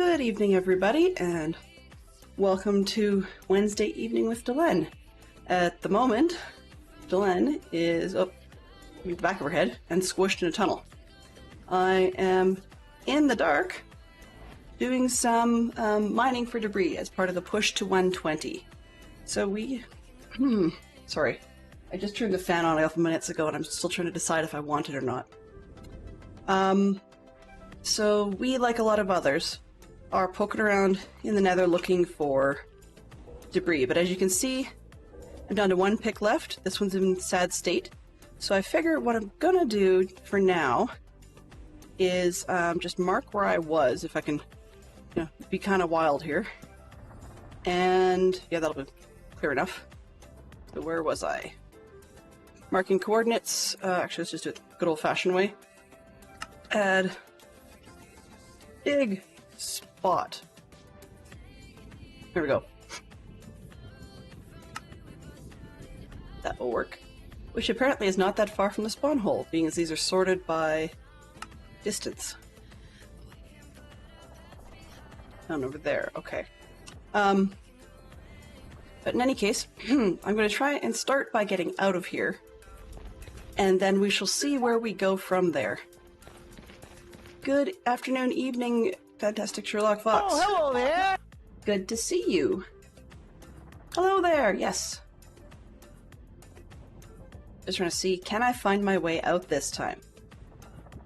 Good evening, everybody, and welcome to Wednesday Evening with Delenn. At the moment, Delenn is up the back of her head and squished in a tunnel. I am in the dark doing some mining for debris as part of the push to 120. So we... sorry. I just turned the fan on a couple minutes ago and I'm still trying to decide if I want it or not. So we, like a lot of others, are poking around in the nether looking for debris. But as you can see, I'm down to one pick left. This one's in sad state. So I figure what I'm gonna do for now is just mark where I was, if I can be kind of wild here. And yeah, that'll be clear enough. So where was I? Marking coordinates. Actually, let's just do it the good old-fashioned way. Add big spot. There we go. That will work. Which apparently is not that far from the spawn hole, being as these are sorted by distance. Down over there, okay. But in any case, I'm going to try and start by getting out of here, and then we shall see where we go from there. Good afternoon, evening, Fantastic Sherlock Fox. Oh, hello there! Good to see you. Hello there, yes. Just trying to see, can I find my way out this time?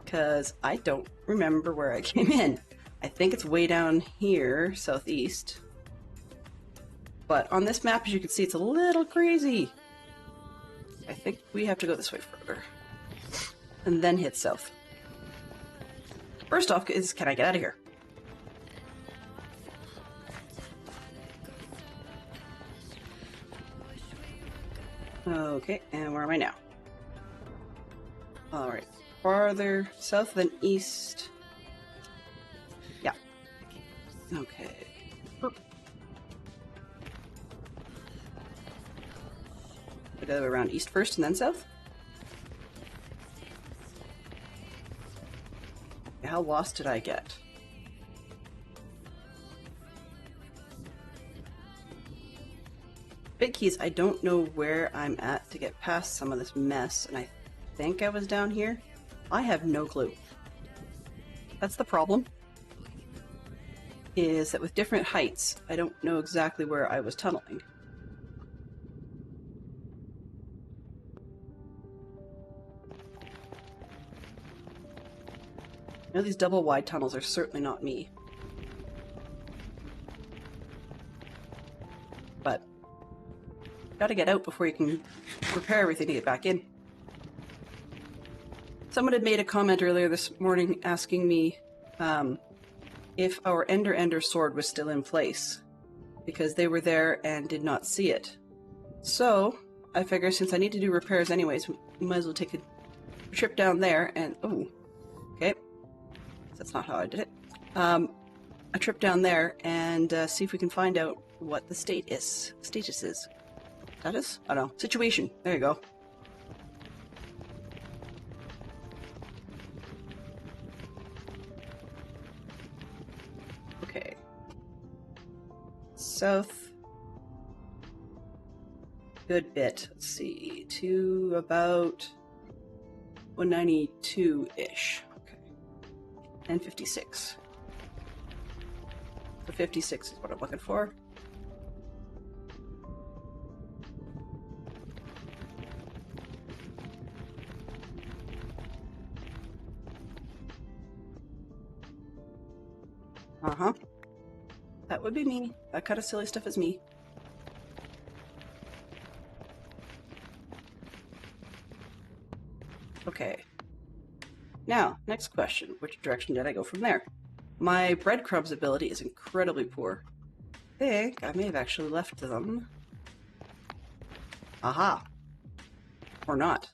Because I don't remember where I came in. I think it's way down here, southeast. But on this map, as you can see, it's a little crazy. I think we have to go this way further. And then hit south. First off is, can I get out of here? Okay, and where am I now? Alright, farther south than east. Yeah. Okay. I go around east first and then south? How lost did I get? Big keys, I don't know where I'm at to get past some of this mess, and I think I was down here. I have no clue. That's the problem. Is that with different heights, I don't know exactly where I was tunneling. You know, these double wide tunnels are certainly not me. But gotta get out before you can repair everything to get back in. Someone had made a comment earlier this morning asking me if our Ender sword was still in place, because they were there and did not see it. So I figure since I need to do repairs anyways, we might as well take a trip down there and... oh, okay. That's not how I did it. A trip down there and see if we can find out what the status is. Status? I don't know. Situation. There you go. Okay. South. Good bit. Let's see. To about 192-ish. And 56. So 56 is what I'm looking for. Uh-huh. That would be me. That kind of silly stuff is me. Okay. Now, next question. Which direction did I go from there? My breadcrumbs ability is incredibly poor. I think I may have actually left them. Aha. Or not.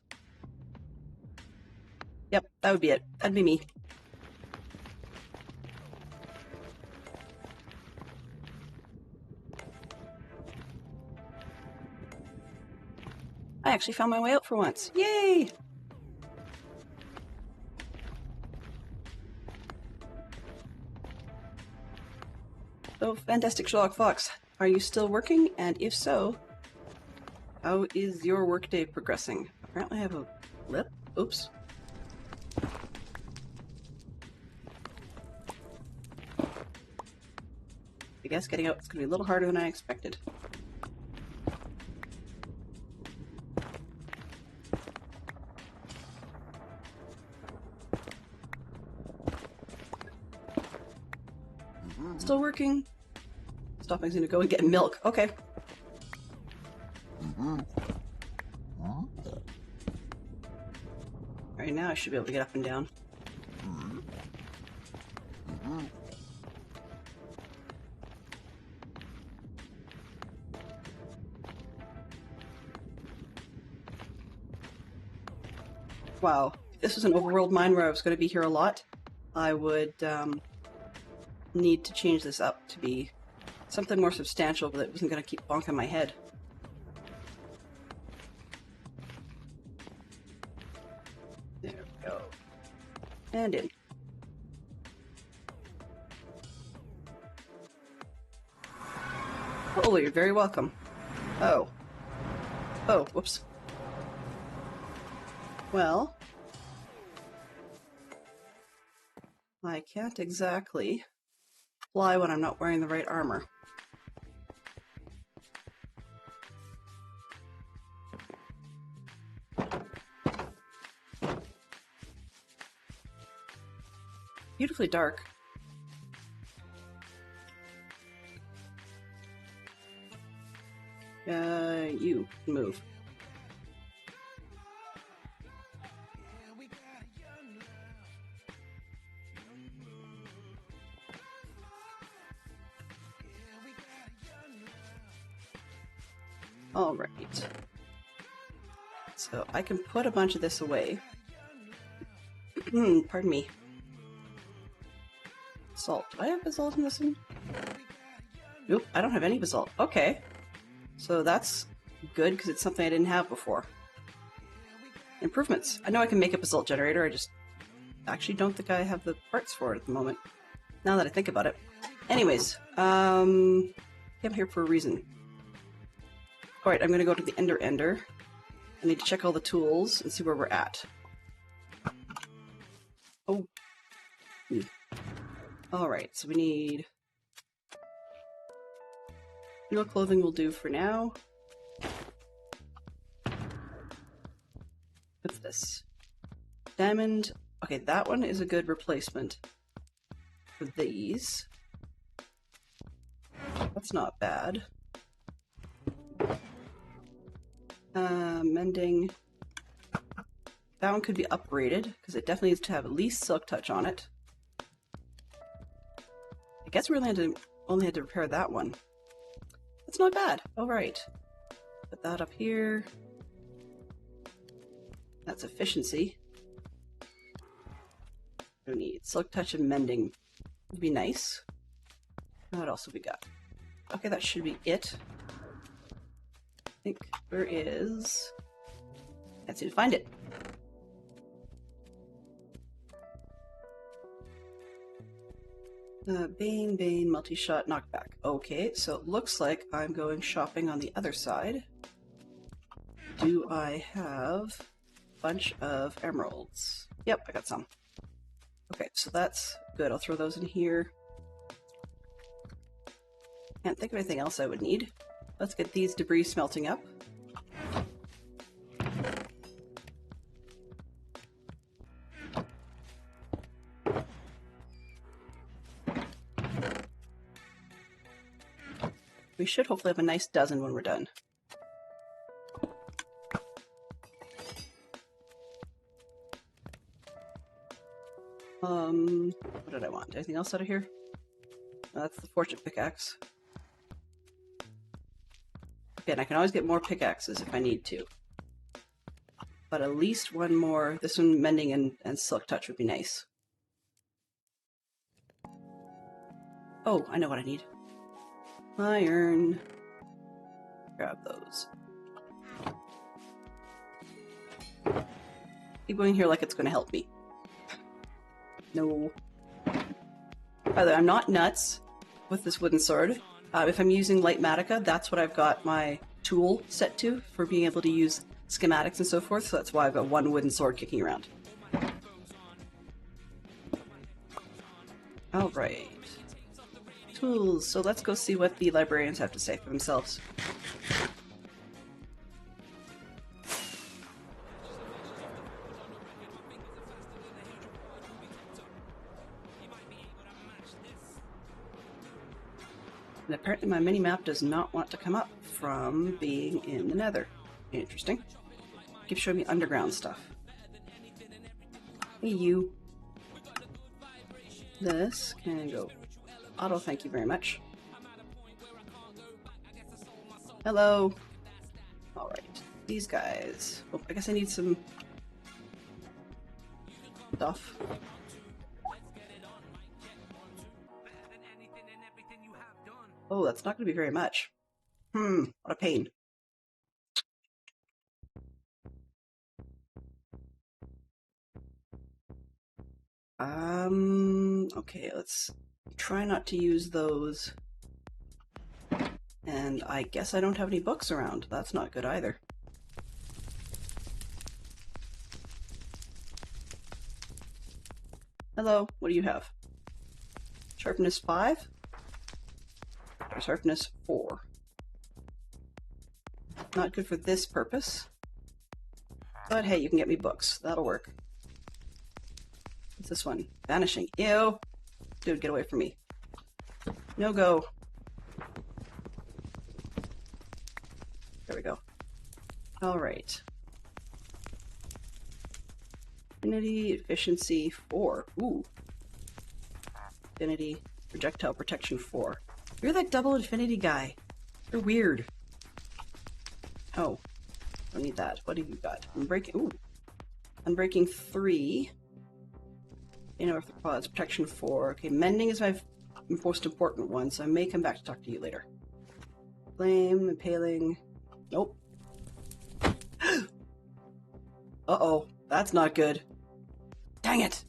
Yep, that would be it. That'd be me. I actually found my way out for once. Yay! So, Fantastic Sherlock Fox, are you still working? And if so, how is your workday progressing? Apparently I have a lip. Oops. I guess getting out is going to be a little harder than I expected. Still working. Stopping's going to go and get milk. Okay. Alright, now I should be able to get up and down. Wow, if this was an overworld mine where I was going to be here a lot, I would need to change this up to be something more substantial that wasn't going to keep bonking my head. There we go. And in. Oh, you're very welcome. Oh. Oh, whoops. Well, I can't exactly fly when I'm not wearing the right armor. Beautifully dark. You move. All right. So I can put a bunch of this away. Pardon me. Basalt. Do I have basalt in this one? Nope, I don't have any basalt. Okay. So that's good because it's something I didn't have before. Improvements. I know I can make a basalt generator, I just actually don't think I have the parts for it at the moment. Now that I think about it. Anyways, I'm here for a reason. Alright, I'm gonna go to the Ender. I need to check all the tools and see where we're at. Oh. Alright, so we need... Steel clothing will do for now. What's this? Diamond. Okay, that one is a good replacement for these. That's not bad. Mending. That one could be upgraded, because it definitely needs to have at least Silk Touch on it. I guess we only had to repair that one. That's not bad. Alright. Put that up here. That's efficiency. We need Silk Touch and Mending. Would be nice. What else have we got? Okay, that should be it. I think there is... Can't seem to find it. Bane, multi-shot, knockback. Okay, so it looks like I'm going shopping on the other side. Do I have a bunch of emeralds? Yep, I got some. Okay, so that's good. I'll throw those in here. Can't think of anything else I would need. Let's get these debris smelting up. We should hopefully have a nice dozen when we're done. What did I want? Anything else out of here? That's the fortune pickaxe. Okay, and I can always get more pickaxes if I need to. But at least one more. This one, Mending and Silk Touch would be nice. Oh, I know what I need. Iron. Grab those. Keep going here like it's going to help me. No. By the way, I'm not nuts. with this wooden sword. If I'm using Light Magicka, that's what I've got my tool set to for being able to use schematics and so forth, so that's why I've got one wooden sword kicking around. Alright. Tools. So let's go see what the librarians have to say for themselves. And apparently my mini-map does not want to come up from being in the nether. Interesting. Keep showing me underground stuff. Hey you. This can go auto, thank you very much. Hello. Alright, these guys. Oh, I guess I need some stuff. Oh, that's not going to be very much. What a pain. Okay, let's try not to use those. And I guess I don't have any books around. That's not good either. Hello, what do you have? Sharpness 5? Or sharpness 4? Not good for this purpose. But hey, you can get me books. That'll work. What's this one? Vanishing. Ew! Dude, get away from me. No go. There we go. Alright. Affinity, efficiency 4. Ooh. Affinity, projectile protection 4. You're that double infinity guy. You're weird. Oh. Don't need that. What have you got? Unbreaking. Ooh. Unbreaking 3. Arthropods, protection 4. Okay, mending is my most important one, so I may come back to talk to you later. Flame, impaling. Nope. Uh-oh. That's not good. Dang it!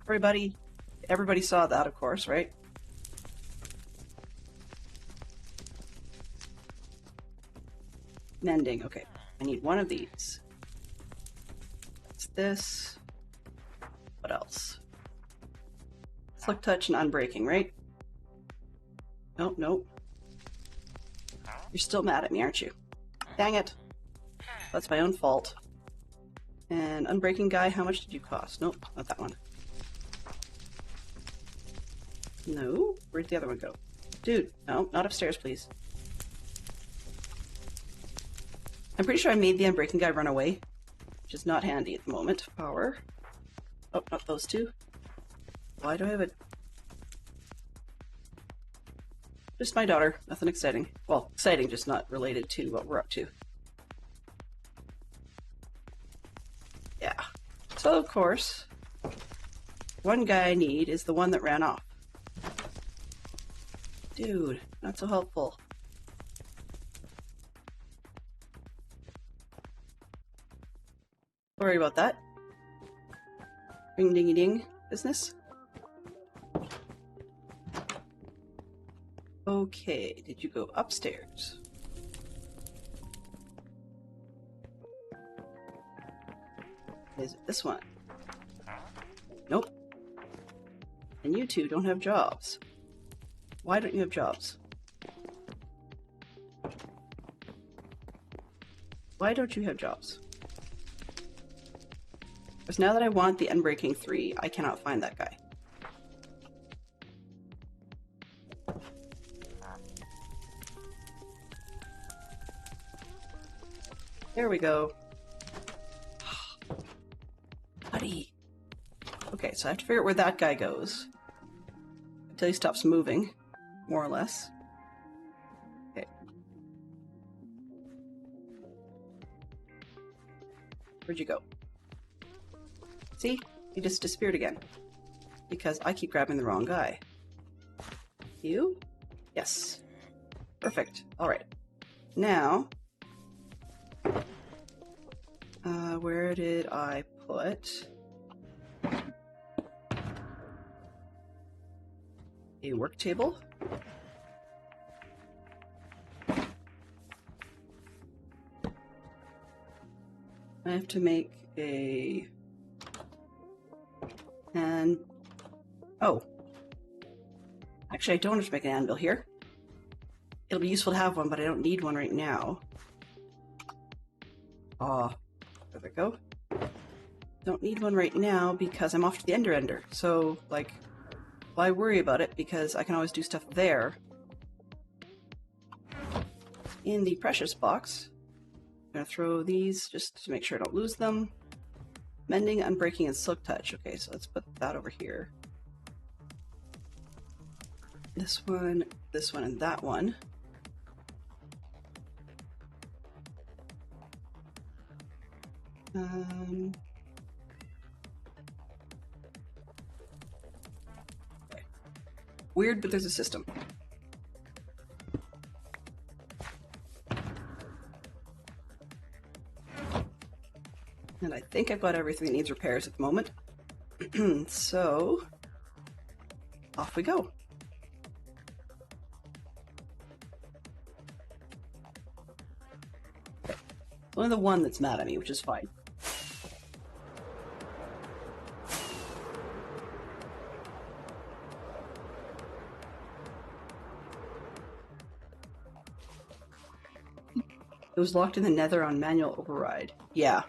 Everybody saw that, of course, right? Mending, okay. I need one of these. That's this. What else? Slick touch and unbreaking, right? Nope, nope. You're still mad at me, aren't you? Dang it. That's my own fault. And unbreaking guy, how much did you cost? Nope, not that one. No? Where'd the other one go? Dude, no, not upstairs, please. I'm pretty sure I made the unbreaking guy run away, which is not handy at the moment. Power. Oh, not those two. Why do I have a... Just my daughter. Nothing exciting. Well, exciting, just not related to what we're up to. Yeah. So, of course, one guy I need is the one that ran off. Dude, not so helpful. Sorry about that. Ring dingy ding business. Okay, did you go upstairs? Is it this one? Nope. And you two don't have jobs. Why don't you have jobs? Why don't you have jobs? Because now that I want the Unbreaking 3, I cannot find that guy. There we go. Buddy. Okay, so I have to figure out where that guy goes. Until he stops moving, more or less. Okay. Where'd you go? See? He just disappeared again. Because I keep grabbing the wrong guy. You? Yes. Perfect. Alright. Now... Where did I put a work table? I have to make a... and... oh. Actually, I don't have to make an anvil here. It'll be useful to have one, but I don't need one right now. Ah, there we go. Don't need one right now because I'm off to the Ender. So, like, why worry about it? Because I can always do stuff there. In the precious box, I'm going to throw these just to make sure I don't lose them. Mending, Unbreaking, and Silk Touch. Okay, so let's put that over here. This one, and that one. Okay. Weird, but there's a system. And I think I've got everything that needs repairs at the moment. So, off we go. Okay. Only the one that's mad at me, which is fine. It was locked in the Nether on manual override. Yeah.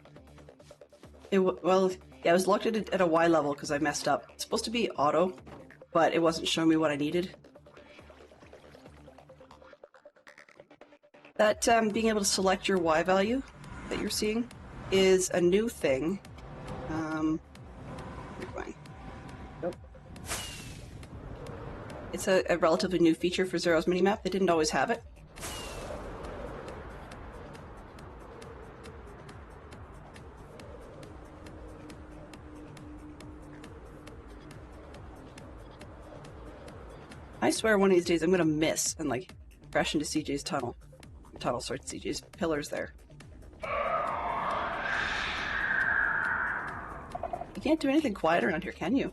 Well, yeah, I was locked at a Y level because I messed up. It's supposed to be auto, but it wasn't showing me what I needed. That being able to select your Y value that you're seeing is a new thing. Nope. It's a relatively new feature for Zero's minimap. They didn't always have it. I swear one of these days I'm gonna miss and like crash into CJ's tunnel. Sorry, CJ's pillars there. You can't do anything quiet around here, can you?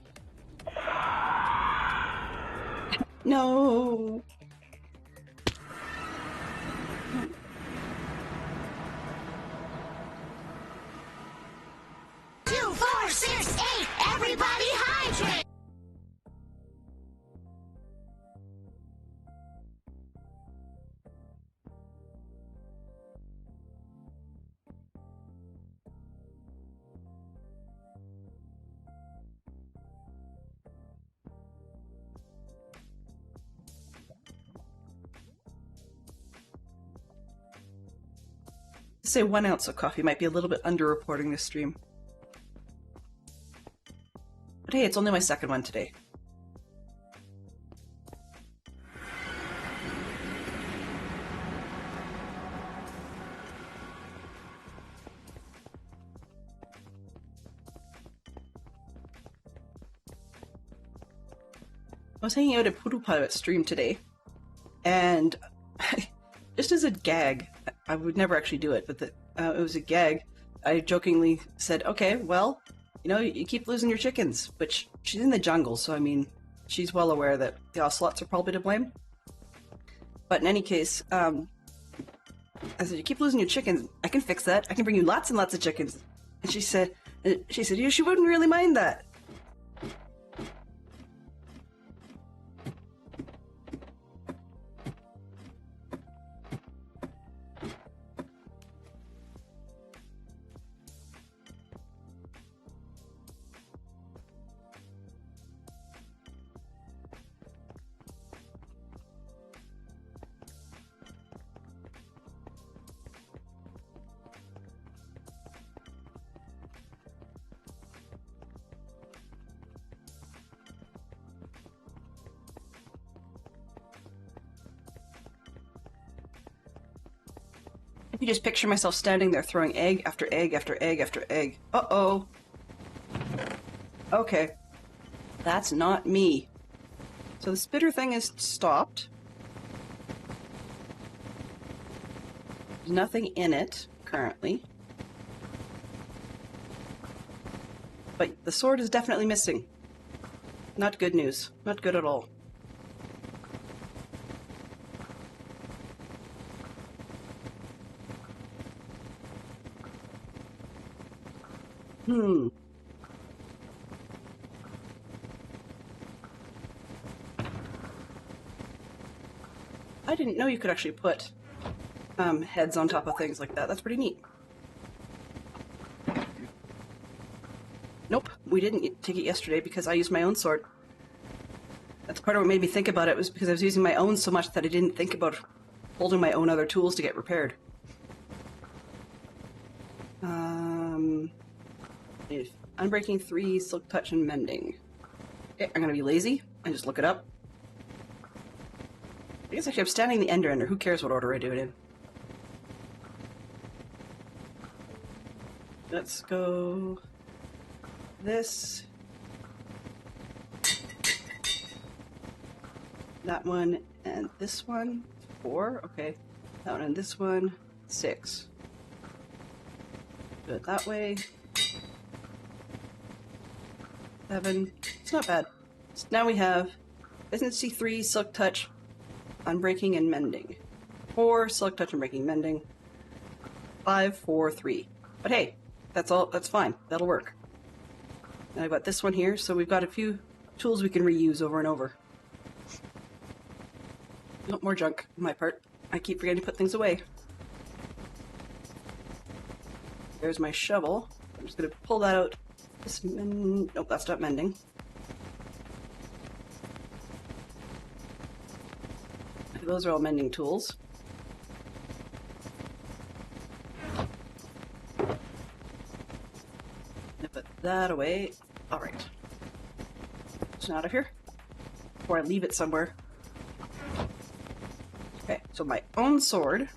No! 2, 4, 6, 8, everybody hydrate! Say 1 ounce of coffee might be a little bit underreporting this stream. But hey, it's only my second one today. I was hanging out at Poodle Pilot stream today, and just as a gag, I would never actually do it, but it was a gag. I jokingly said, okay, well, you know, you keep losing your chickens, which she's in the jungle, so I mean, she's well aware that the ocelots are probably to blame. But in any case, I said, you keep losing your chickens, I can fix that. I can bring you lots and lots of chickens. And she said, yeah, she wouldn't really mind that. You just picture myself standing there throwing egg after egg after egg after egg. Uh-oh. Okay. That's not me. So the spitter thing is stopped. There's nothing in it currently. but the sword is definitely missing. Not good news. Not good at all. I didn't know you could actually put heads on top of things like that. That's pretty neat. Nope, we didn't take it yesterday because I used my own sword. That's part of what made me think about it, was because I was using my own so much that I didn't think about holding my own other tools to get repaired. If Unbreaking 3, Silk Touch, and Mending. Okay, I'm gonna be lazy and just look it up. I guess actually I'm standing the Ender Ender. Who cares what order I do it in? Let's go... this. That one and this one. 4, okay. That one and this one. 6. Do it that way. 7. It's not bad. So now we have Business C3, Silk Touch, Unbreaking, and Mending. 4, Silk Touch, Unbreaking, Mending. 5, 4, 3. But hey, that's all. That's fine. That'll work. And I've got this one here, so we've got a few tools we can reuse over and over. No more junk on my part. I keep forgetting to put things away. There's my shovel. I'm just going to pull that out. Nope, that's not mending. Those are all mending tools. Put that away. Alright. It's out of here. Before I leave it somewhere. Okay, so my own sword.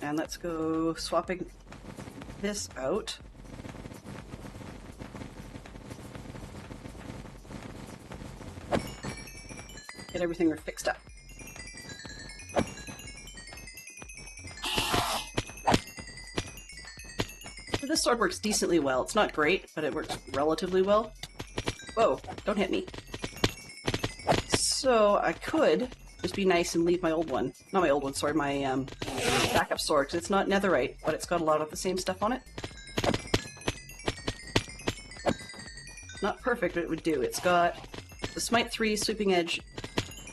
And let's go swapping this out. Get everything fixed up. This sword works decently well. It's not great, but it works relatively well. Whoa, don't hit me. So I could just be nice and leave my old one. Not my old one, sorry, my backup sword, because it's not netherite, but it's got a lot of the same stuff on it. Not perfect, but it would do. It's got the Smite 3, Sweeping Edge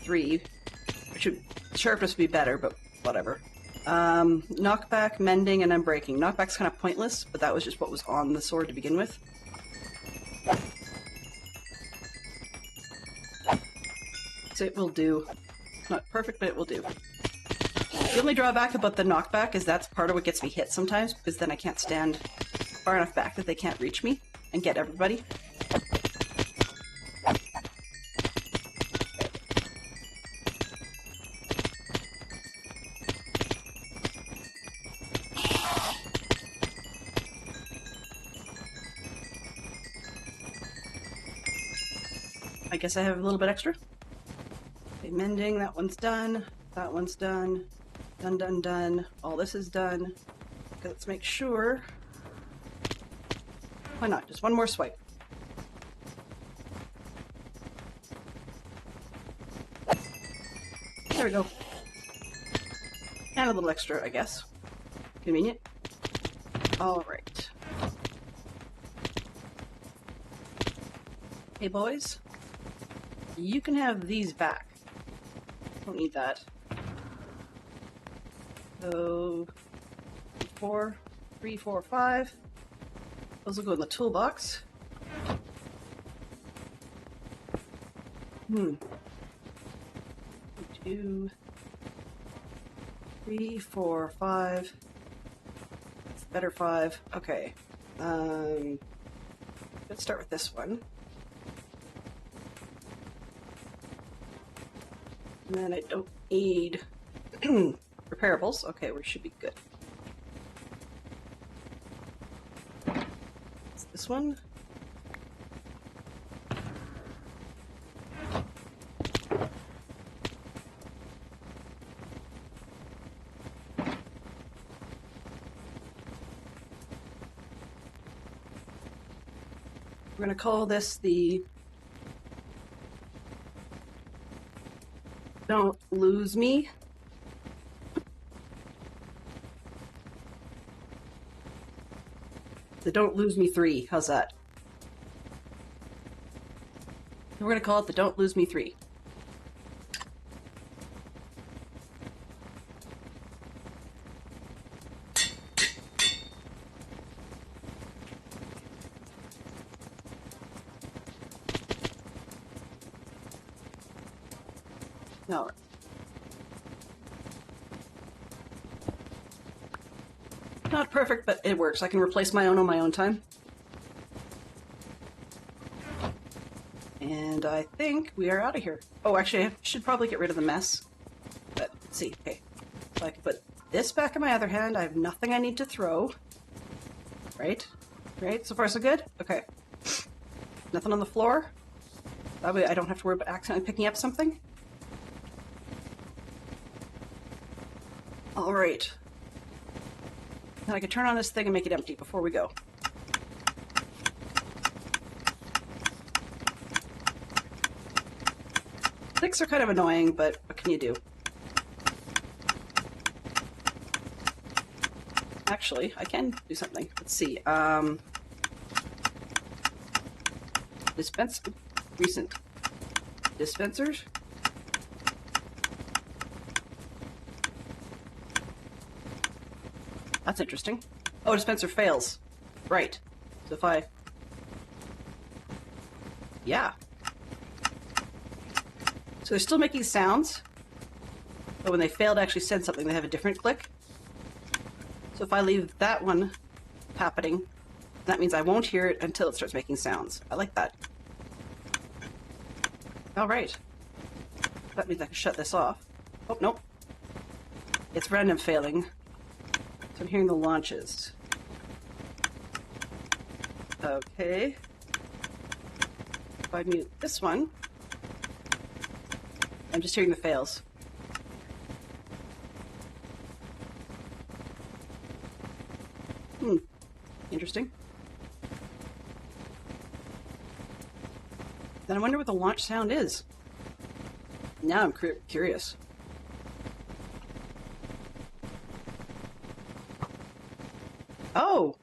3, which would, sharpness would be better, but whatever. Knockback, Mending, and Unbreaking. Knockback's kind of pointless, but that was just what was on the sword to begin with. So it will do. Not perfect, but it will do. The only drawback about the knockback is that's part of what gets me hit sometimes, because then I can't stand far enough back that they can't reach me and get everybody. I guess I have a little bit extra. Okay, mending, that one's done. That one's done. Done, done, done. All this is done. Okay, let's make sure. Why not? Just one more swipe. There we go. And a little extra, I guess. Convenient. Alright. Hey boys. You can have these back. Don't need that. So, 4, 3, 4, 5. Those will go in the toolbox. 2, 3, 4, 5. Better 5. Okay. Let's start with this one. And then I don't need reparables. Okay, we should be good. It's this one. We're going to call this the Don't Lose Me. The Don't Lose Me 3. How's that? We're going to call it the Don't Lose Me 3. All right. Not perfect, but it works. I can replace my own on my own time. And I think we are out of here. Oh, actually, I should probably get rid of the mess. But let's see. Okay. So I can put this back in my other hand. I have nothing I need to throw. Right? Right? So far, so good? Okay. Nothing on the floor. That way I don't have to worry about accidentally picking up something. All right. Now I can turn on this thing and make it empty before we go. Clicks are kind of annoying, but what can you do? Actually, I can do something. Let's see. Recent dispensers. That's interesting. Oh, dispenser fails. Right. So if I... Yeah. So they're still making sounds, but when they fail to actually send something, they have a different click. So if I leave that one happening, that means I won't hear it until it starts making sounds. I like that. All right. That means I can shut this off. Oh, nope. It's random failing. So I'm hearing the launches. Okay. If I mute this one, I'm just hearing the fails. Interesting. Then I wonder what the launch sound is. Now I'm curious. Oh!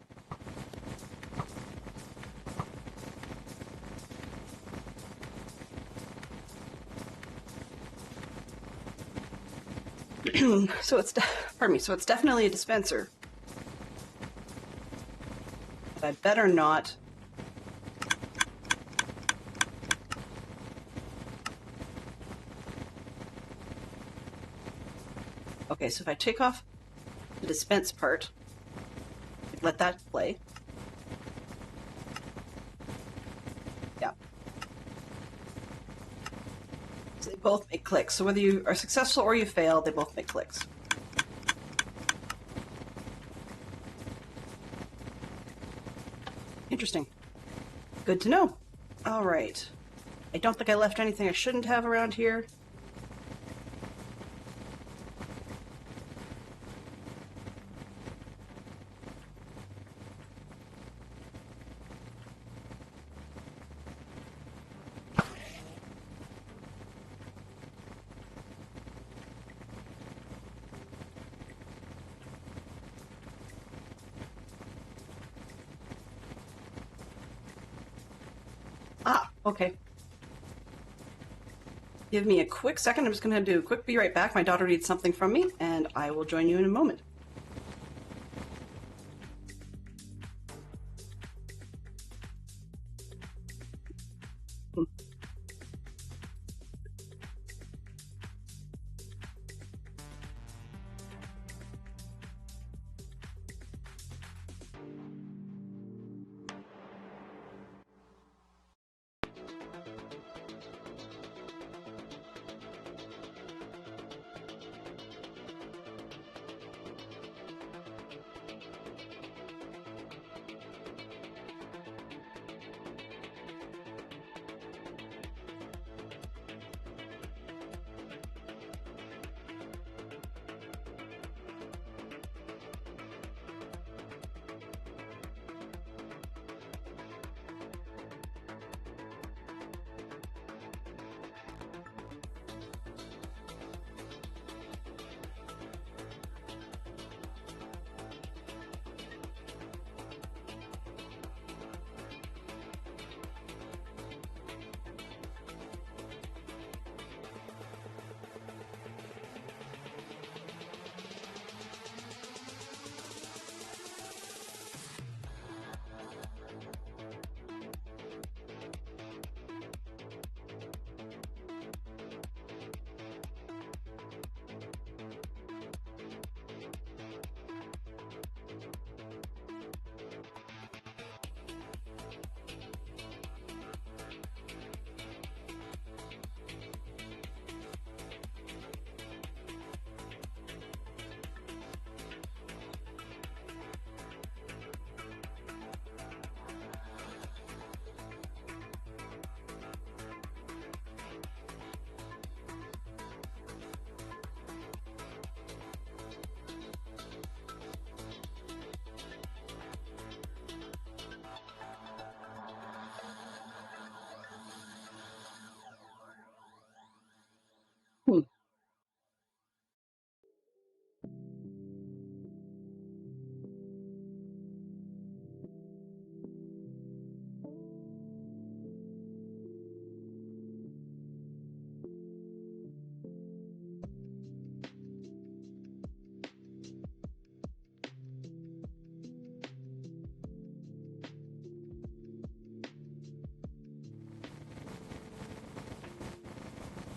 So it's, pardon me, so it's definitely a dispenser. But I better not. Okay, so if I take off the dispense part, let that play. Yeah. So they both make clicks. So whether you are successful or you fail, they both make clicks. Interesting. Good to know. All right. I don't think I left anything I shouldn't have around here. Ah, okay. Give me a quick second. I'm just going to do a quick be right back. My daughter needs something from me, and I will join you in a moment.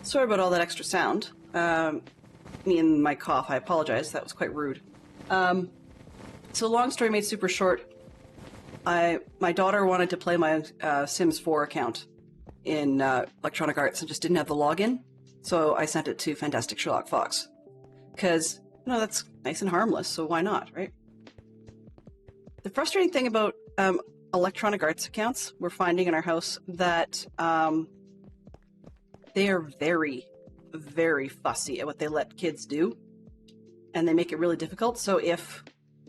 Sorry about all that extra sound. Me and my cough, I apologize. That was quite rude. So long story made super short, my daughter wanted to play my Sims 4 account in Electronic Arts and just didn't have the login. So I sent it to Fantastic Sherlock Fox. Because, that's nice and harmless, so why not, right? The frustrating thing about Electronic Arts accounts we're finding in our house that they are very, very fussy at what they let kids do, and they make it really difficult. So if,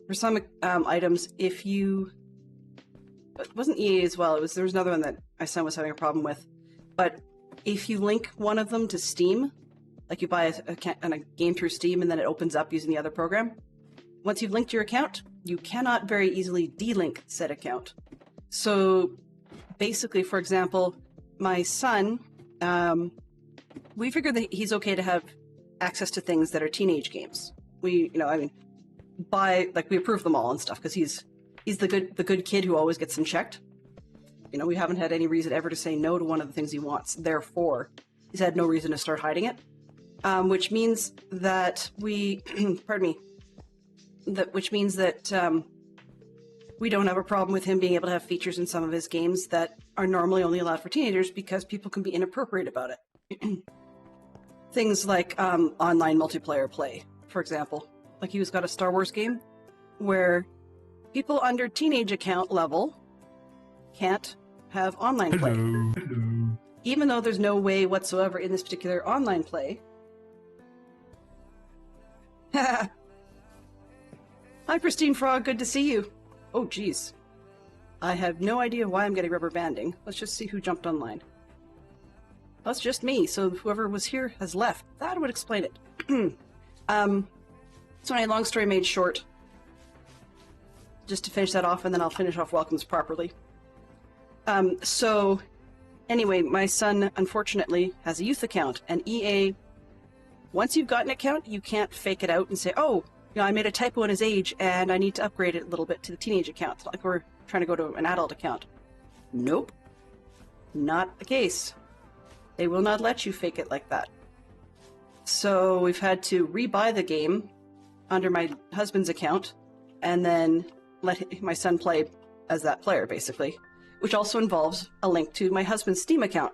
for some items, if you... It wasn't EA as well, there was another one that my son was having a problem with, but if you link one of them to Steam, like you buy a game through Steam and then it opens up using the other program, once you've linked your account, you cannot very easily delink said account. So basically, for example, my son, we figured that he's okay to have access to things that are teenage games. We approve them all and stuff because he's the good kid who always gets them checked. We haven't had any reason ever to say no to one of the things he wants. Therefore, he's had no reason to start hiding it. Which means that we, which means that we don't have a problem with him being able to have features in some of his games that are normally only allowed for teenagers because people can be inappropriate about it. Things like online multiplayer play, for example. Like he's got a Star Wars game where people under teenage account level can't have online play. Hello. Even though there's no way whatsoever in this particular online play. Hi, Pristine Frog. Good to see you. Oh, geez. I have no idea why I'm getting rubber banding. Let's just see who jumped online. That's just me, so whoever was here has left. That would explain it. So anyway, long story made short, just to finish that off, and then I'll finish off welcomes properly. So anyway, my son, unfortunately, has a youth account, and EA, once you've got an account, you can't fake it out and say, oh, I made a typo in his age, and I need to upgrade it a little bit to the teenage account. It's not like we're trying to go to an adult account. Nope. Not the case. They will not let you fake it like that. So we've had to rebuy the game under my husband's account, and then let my son play as that player, basically, which also involves a link to my husband's Steam account.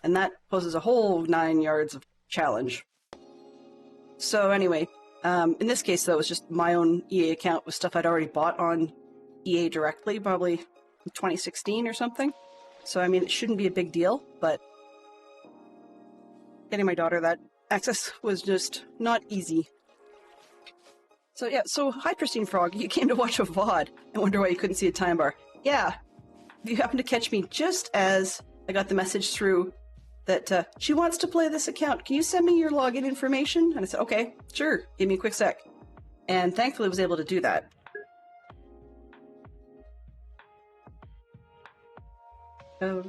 And that poses a whole 9 yards of challenge. So anyway, in this case, though, it was just my own EA account with stuff I'd already bought on EA directly, probably in 2016 or something. So, I mean, it shouldn't be a big deal, but getting my daughter that access was just not easy. So, yeah, so hi, Pristine Frog. You came to watch a VOD and wonder why you couldn't see a time bar. Yeah, you happened to catch me just as I got the message through that she wants to play this account. Can you send me your login information? And I said, okay, sure. Give me a quick sec. And thankfully I was able to do that. Oh.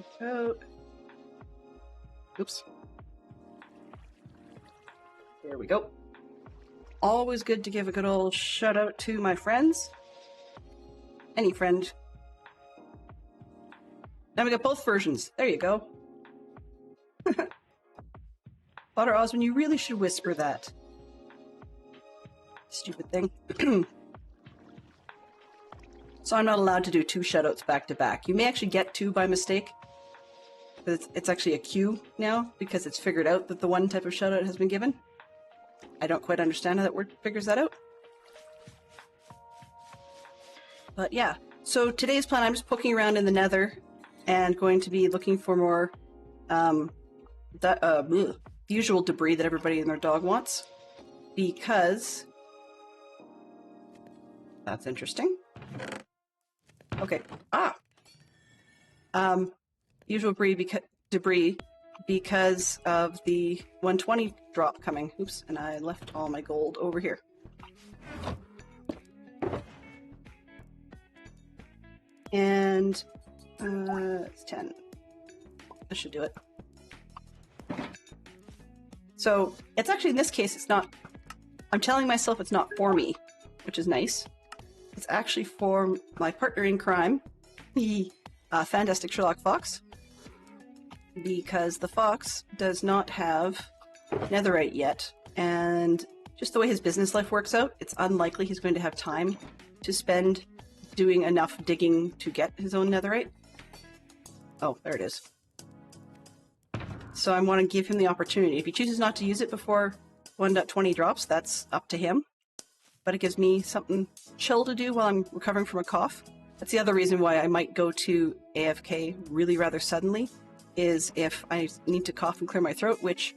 Oops. There we go. Always good to give a good old shout out to my friends. Any friend. Now we got both versions. There you go. Potter Osmond, you really should whisper that. Stupid thing. So I'm not allowed to do 2 shoutouts back to back. You may actually get 2 by mistake. But it's actually a queue now because it's figured out that the one type of shoutout has been given. I don't quite understand how that word figures that out. But yeah, so today's plan, I'm just poking around in the nether and going to be looking for more usual debris that everybody and their dog wants, because that's interesting. Okay. Usual debris because of the 120 drop coming. Oops, and I left all my gold over here. And it's 10. This should do it. So it's actually, in this case, it's not, I'm telling myself it's not for me, which is nice. It's actually for my partner in crime, the Fantastic Sherlock Fox. because the fox does not have netherite yet, and just the way his business life works out, it's unlikely he's going to have time to spend doing enough digging to get his own netherite. Oh, there it is. So I want to give him the opportunity. If he chooses not to use it before 1.20 drops, that's up to him. But it gives me something chill to do while I'm recovering from a cough. That's the other reason why I might go to AFK really rather suddenly, is if I need to cough and clear my throat, which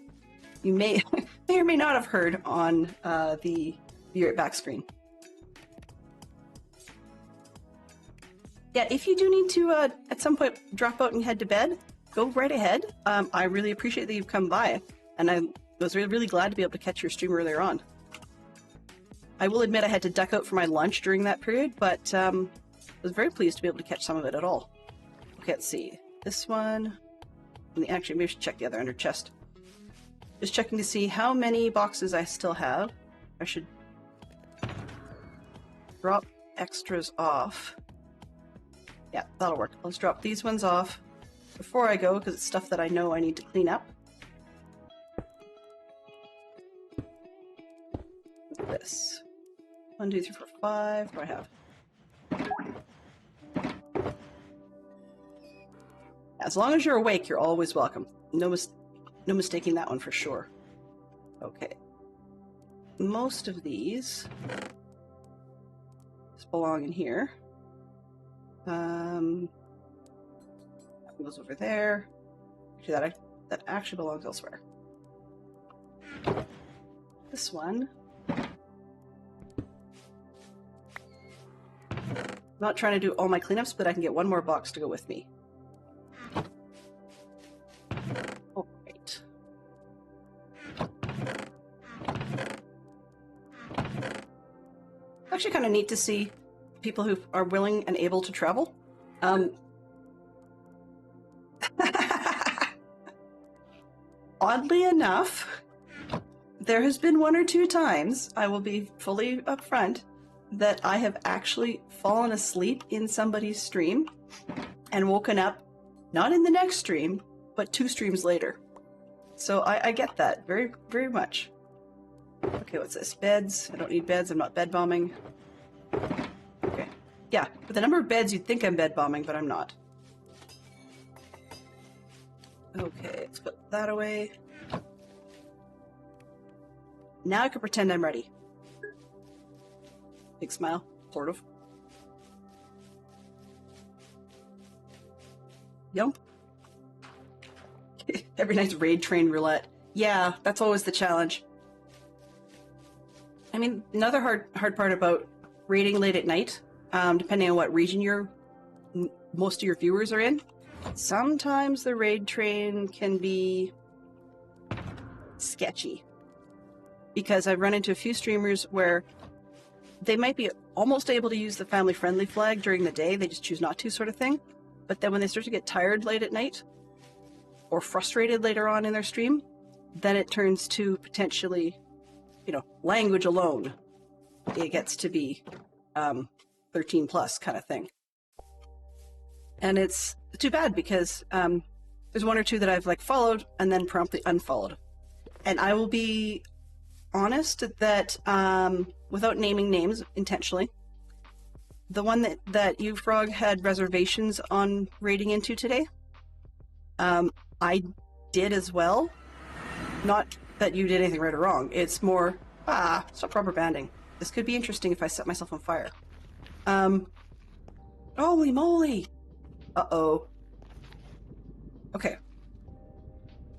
you may or may not have heard on the Be Right Back screen. Yeah, if you do need to at some point drop out and head to bed, go right ahead. I really appreciate that you've come by, and I was really glad to be able to catch your stream earlier on. I will admit I had to duck out for my lunch during that period, but I was very pleased to be able to catch some of it at all. Okay, let's see. This one... Actually, maybe I should check the other under chest. Just checking to see how many boxes I still have. I should drop extras off. Yeah, that'll work. Let's drop these ones off before I go, because it's stuff that I know I need to clean up. This. 1, 2, 3, 4, 5. What do I have? As long as you're awake, you're always welcome. No mistaking that one for sure. Okay. Most of these belong in here. That goes over there. Actually, that actually belongs elsewhere. This one. I'm not trying to do all my cleanups, but I can get one more box to go with me. All right. Actually kind of neat to see people who are willing and able to travel. Oddly enough, there has been 1 or 2 times, I will be fully upfront, that I have actually fallen asleep in somebody's stream and woken up, not in the next stream, but 2 streams later. So I get that very, very much. Okay, what's this? Beds. I don't need beds. I'm not bed bombing. Okay. Yeah, with the number of beds, you'd think I'm bed bombing, but I'm not. Okay, let's put that away. Now I can pretend I'm ready. Big smile, sort of. Yump. Every night's raid train roulette. Yeah, that's always the challenge. I mean, another hard part about raiding late at night, depending on what region most of your viewers are in, sometimes the raid train can be sketchy. Because I've run into a few streamers where they might be almost able to use the family-friendly flag during the day, they just choose not to, sort of thing. But then when they start to get tired late at night, or frustrated later on in their stream, then it turns to potentially, language alone. It gets to be 13 plus kind of thing. And it's too bad because there's 1 or 2 that I've followed and then promptly unfollowed. And I will be honest that without naming names intentionally, the one that you, Frog, had reservations on raiding into today, I did as well. Not that you did anything right or wrong. It's more, stop rubber banding. This could be interesting if I set myself on fire. Holy moly! Uh-oh. Okay.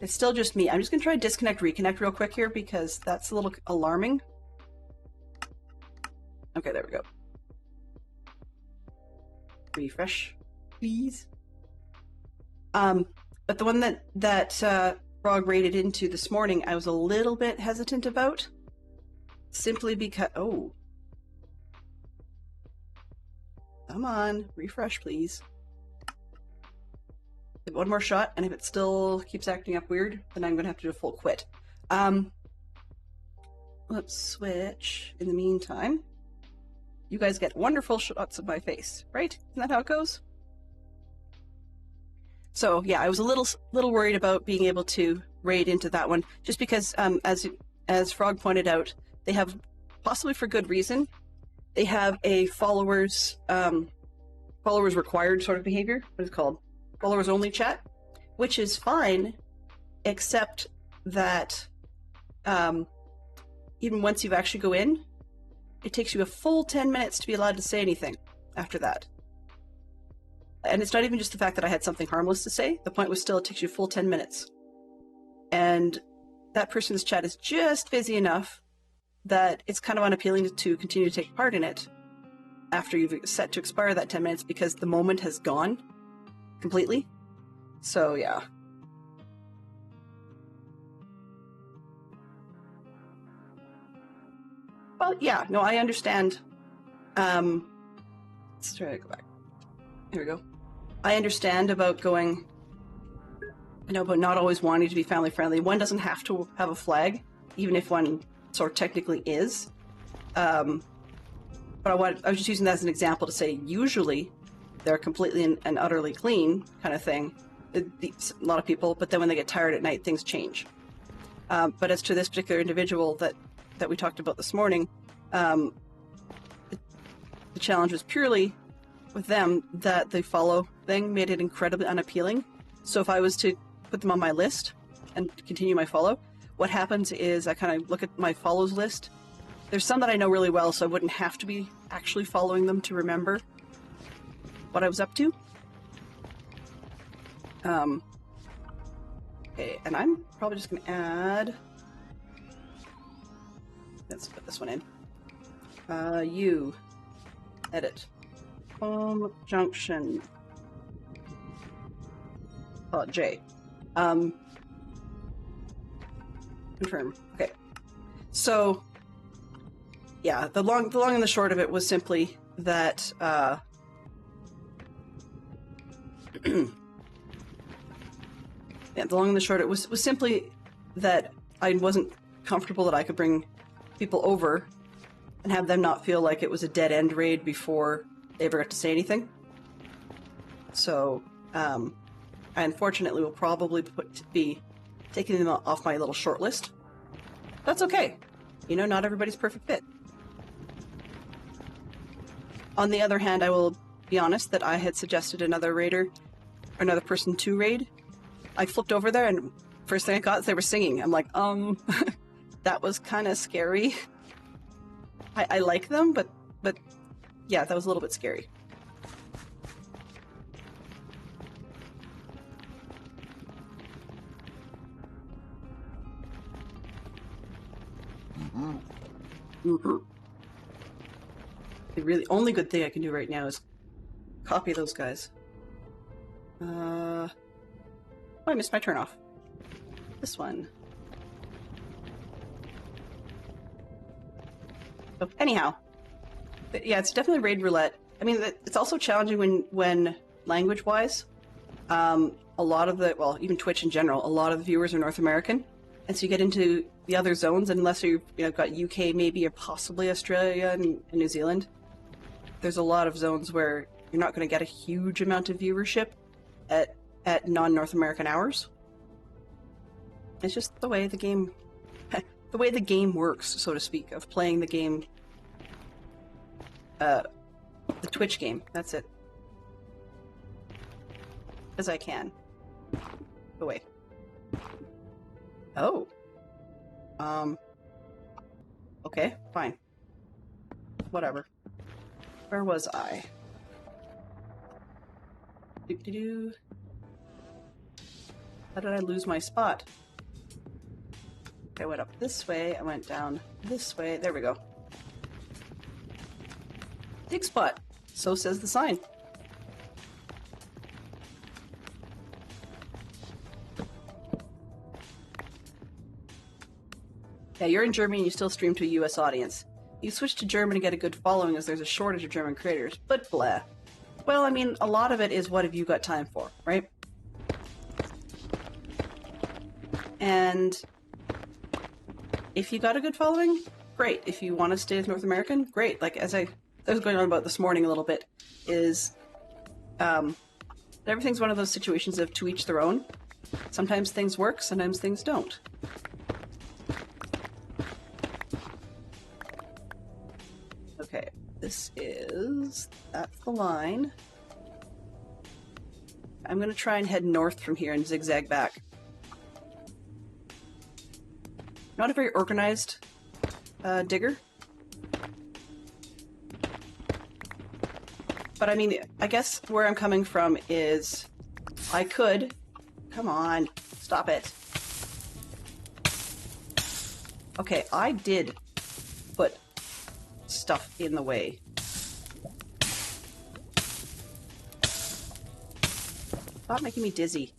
It's still just me. I'm just going to try disconnect, reconnect real quick here because that's a little alarming. Okay, there we go. Refresh, please. But the one that Frog raided into this morning, I was a little bit hesitant about. Simply because... Oh. Come on, refresh, please. Give it 1 more shot, and if it still keeps acting up weird, then I'm going to have to do a full quit. Let's switch in the meantime. You guys get wonderful shots of my face, right? Isn't that how it goes? So yeah, I was a little worried about being able to raid into that one, just because as Frog pointed out, they have, possibly for good reason, they have a followers required sort of behavior. What is it called? Followers only chat, which is fine, except that even once you actually go in, it takes you a full 10 minutes to be allowed to say anything after that. And it's not even just the fact that I had something harmless to say. The point was still it takes you a full 10 minutes. And that person's chat is just busy enough that it's kind of unappealing to continue to take part in it after you've set to expire that 10 minutes because the moment has gone completely. So, yeah. Well, yeah, no, I understand. Let's try to go back. Here we go. I understand about going, about not always wanting to be family friendly. One doesn't have to have a flag, even if one sort of technically is. But I was just using that as an example to say usually they're completely and utterly clean kind of thing. A lot of people, but then when they get tired at night, things change. But as to this particular individual that we talked about this morning, the challenge was purely with them that the follow thing made it incredibly unappealing. So if I was to put them on my list and continue my follow, what happens is I kind of look at my follows list. There's some that I know really well, so I wouldn't have to be actually following them to remember what I was up to. Okay, and I'm probably just going to add... Let's put this one in. You. Edit. Home junction. J. Confirm. Okay. So, yeah, the long and the short of it was simply that, yeah, the long and the short it was simply that I wasn't comfortable that I could bring people over and have them not feel like it was a dead end raid before they ever got to say anything. So, I unfortunately will probably be taking them off my little short list. That's okay. Not everybody's perfect fit. On the other hand, I will be honest that I had suggested another person to raid. I flipped over there and first thing I got is they were singing. I'm like, that was kind of scary. I like them, but yeah, that was a little bit scary. The really only good thing I can do right now is copy those guys. Oh, I missed my turn off. This one. So, anyhow, yeah, it's definitely raid roulette. I mean, it's also challenging when language-wise, a lot of even Twitch in general, a lot of the viewers are North American, and so you get into the other zones, unless you've got UK maybe or possibly Australia and New Zealand. There's a lot of zones where you're not going to get a huge amount of viewership at non-North American hours. It's just the way the game works, so to speak, of playing the game, the Twitch game. That's it. As I can. Go away. Oh. Okay, fine. Whatever. Where was I? Doo-doo-doo. How did I lose my spot? I went up this way, I went down this way. There we go. Dig spot. So says the sign. Yeah, you're in Germany and you still stream to a US audience. You switch to German to get a good following as there's a shortage of German creators, but blah. Well, I mean, a lot of it is what have you got time for, right? And if you got a good following, great. If you want to stay as North American, great. Like, as I was going on about this morning a little bit, is Everything's one of those situations of to each their own. Sometimes things work, sometimes things don't. Okay, that's the line. I'm gonna try and head north from here and zigzag back. Not a very organized digger. But I mean, I guess where I'm coming from is I could... Come on, stop it. Okay, I did put stuff in the way. Stop making me dizzy.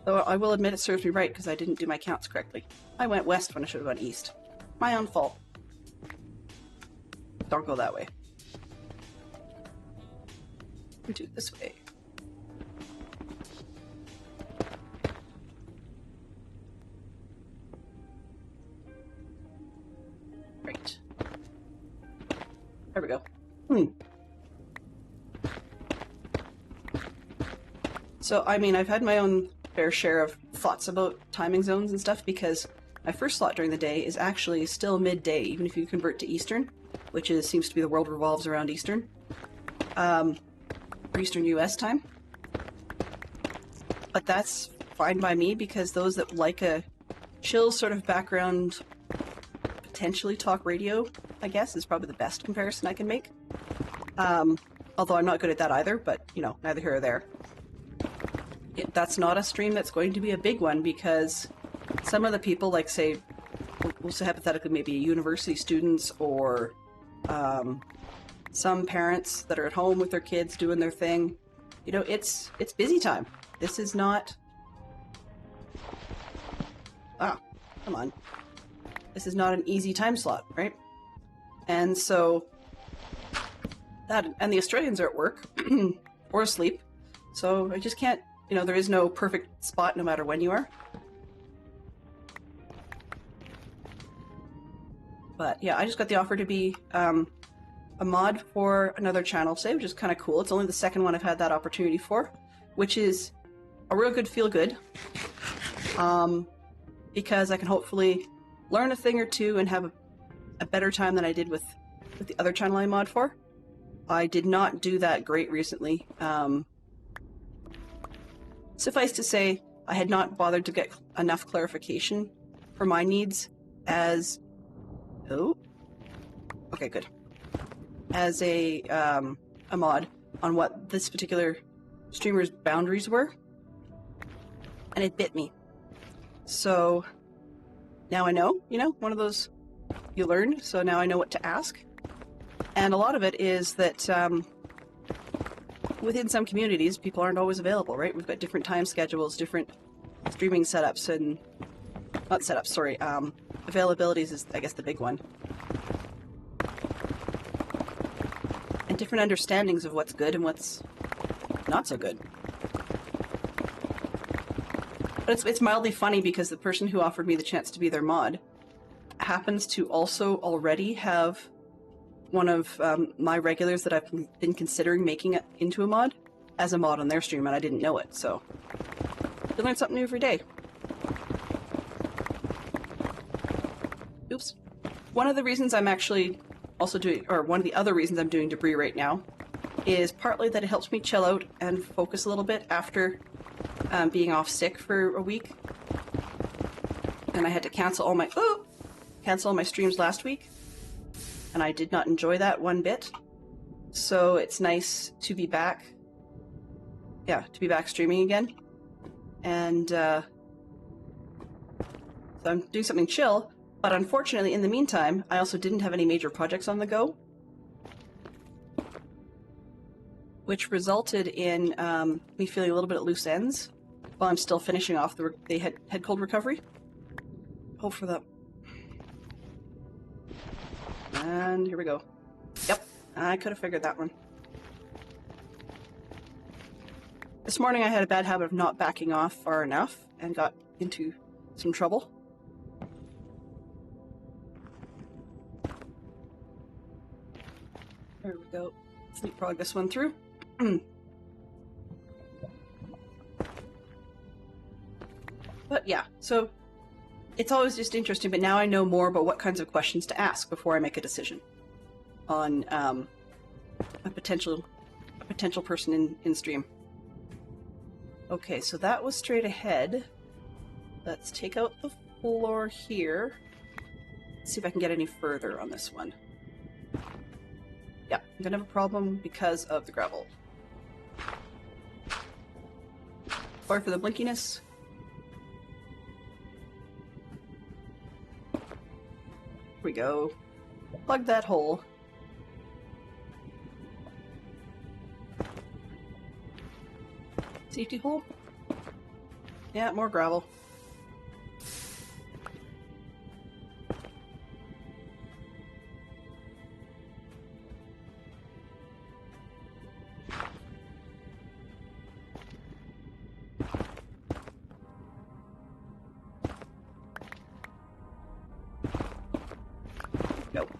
Though I will admit it serves me right because I didn't do my counts correctly. I went west when I should have gone east. My own fault. Don't go that way. We do it this way. Right. There we go. So, I mean, I've had my own fair share of thoughts about timing zones and stuff because my first slot during the day is actually still midday, even if you convert to Eastern, which seems to be the world revolves around Eastern. Or Eastern US time. But that's fine by me because those that like a chill sort of background, potentially talk radio, I guess, is probably the best comparison I can make. Although I'm not good at that either, but, you know, neither here or there. That's not a stream that's going to be a big one because some of the people, like, say, we'll say hypothetically maybe university students or some parents that are at home with their kids doing their thing, you know, it's busy time. This is not... Ah, come on. This is not an easy time slot, right? And so that, and the Australians are at work or asleep, so I just can't, you know, there is no perfect spot no matter when you are. But yeah, I just got the offer to be a mod for another channel today, which is kind of cool. It's only the second one I've had that opportunity for, which is a real good feel-good. Because I can hopefully learn a thing or two and have a better time than I did with the other channel I mod for. I did not do that great recently. Suffice to say, I had not bothered to get enough clarification for my needs as... Oh? Okay, good. As a mod on what this particular streamer's boundaries were. And it bit me. So now I know, you know, one of those you learn, so now I know what to ask. And a lot of it is that within some communities, people aren't always available, right? We've got different time schedules, different streaming setups, and... Not setups, sorry. Availabilities is, I guess, the big one. And different understandings of what's good and what's not so good. But it's mildly funny because the person who offered me the chance to be their mod happens to also already have one of my regulars that I've been considering making it into a mod as a mod on their stream, and I didn't know it, so you learn something new every day. Oops. One of the reasons I'm actually also doing, or one of the other reasons I'm doing Debris right now is partly that it helps me chill out and focus a little bit after being off sick for a week. And I had to cancel all my streams last week. And I did not enjoy that one bit. So it's nice to be back. Yeah, to be back streaming again. And so I'm doing something chill. But unfortunately, in the meantime, I also didn't have any major projects on the go. Which resulted in me feeling a little bit at loose ends while I'm still finishing off the head cold recovery. Hope for that. And here we go. Yep, I could have figured that one. This morning I had a bad habit of not backing off far enough and got into some trouble. There we go. Let's leapfrog this one through. But yeah, so it's always just interesting, but now I know more about what kinds of questions to ask before I make a decision on a potential person in stream. Okay, so that was straight ahead. Let's take out the floor here. See if I can get any further on this one. Yeah, I'm gonna have a problem because of the gravel. Sorry for the blinkiness. Here we go. Plug that hole. Safety hole? Yeah, more gravel. Nope.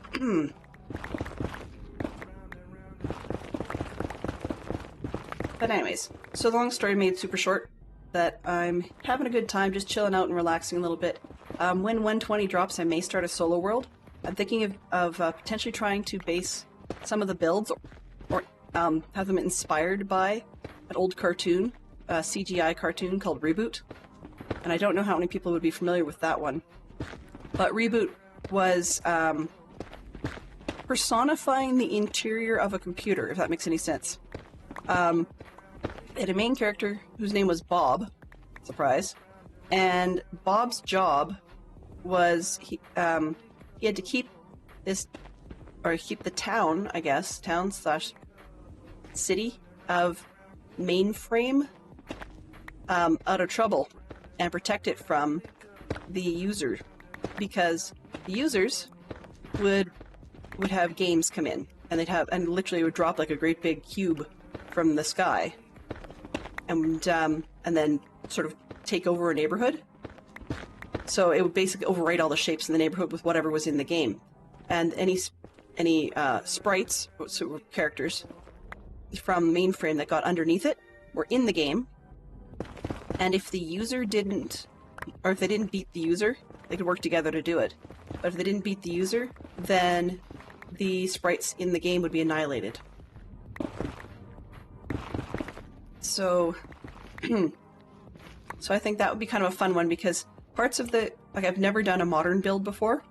But anyways, so the long story made super short, that I'm having a good time just chilling out and relaxing a little bit. When 120 drops, I may start a solo world. I'm thinking of potentially trying to base some of the builds or have them inspired by an old cartoon, a CGI cartoon called Reboot. And I don't know how many people would be familiar with that one. But Reboot was personifying the interior of a computer, if that makes any sense. It had a main character whose name was Bob, surprise, and Bob's job was he had to keep keep the town, I guess, town/city of Mainframe out of trouble and protect it from the user, because the users would have games come in and literally would drop like a great big cube from the sky and then sort of take over a neighborhood. So it would basically overwrite all the shapes in the neighborhood with whatever was in the game, and any sprites, so characters from Mainframe that got underneath it were in the game. And if the user didn't, or if they didn't beat the user, they could work together to do it. But if they didn't beat the user, then the sprites in the game would be annihilated. So, so I think that would be kind of a fun one, because parts of I've never done a modern build before,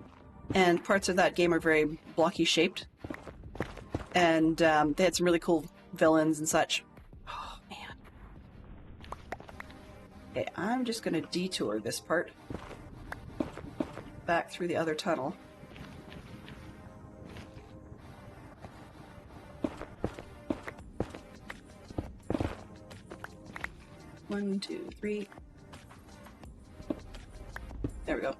and parts of that game are very blocky shaped, and they had some really cool villains and such. Oh man. Okay, I'm just gonna detour this part back through the other tunnel. One, two, three. There we go.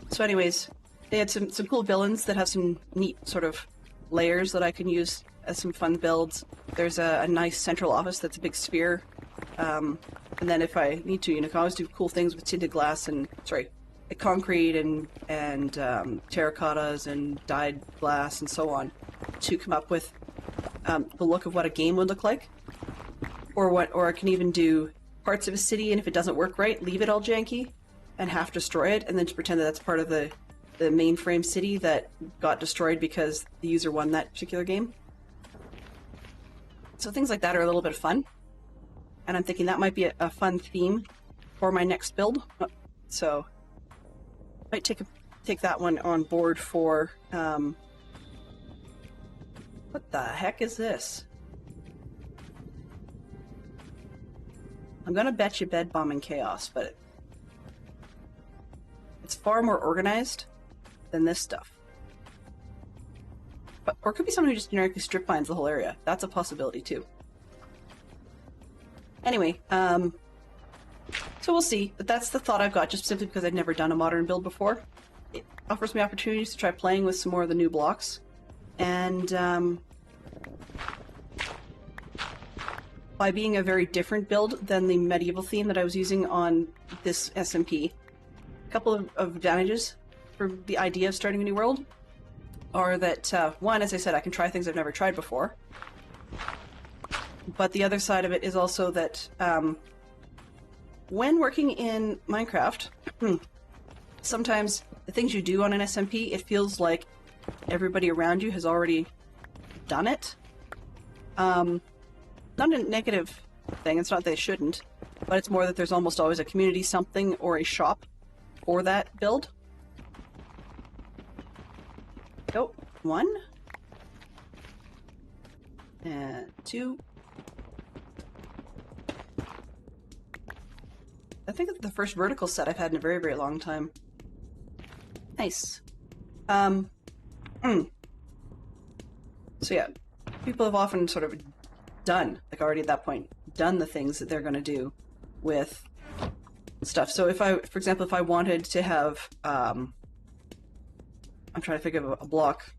So anyways, they had some cool villains that have some neat sort of layers that I can use as some fun builds. There's a nice central office that's a big sphere. And then if I need to, I can always do cool things with tinted glass and, concrete and terracottas and dyed glass and so on to come up with the look of what a game would look like. Or I can even do parts of a city, and if it doesn't work right, leave it all janky and half destroy it, and then just pretend that that's part of the mainframe city that got destroyed because the user won that particular game. So things like that are a little bit of fun, and I'm thinking that might be a fun theme for my next build. So I might take that one on board for what the heck is this? I'm gonna bet you Bed Bombing Chaos, but it's far more organized than this stuff. Or it could be someone who just generically strip mines the whole area. That's a possibility too. Anyway, so we'll see. But that's the thought I've got, just simply because I've never done a modern build before. It offers me opportunities to try playing with some more of the new blocks. And by being a very different build than the medieval theme that I was using on this SMP, a couple of advantages for the idea of starting a new world are that, one, as I said, I can try things I've never tried before. But the other side of it is also that when working in Minecraft, sometimes the things you do on an SMP, it feels like everybody around you has already done it. Not a negative thing, it's not that they shouldn't, but it's more that there's almost always a community something or a shop for that build. Oh, 1. And 2. I think it's the first vertical set I've had in a very, very long time. Nice. So yeah, people have often sort of done, like already at that point, done the things that they're going to do with stuff. So if I, for example, if I wanted to have, I'm trying to think of a block.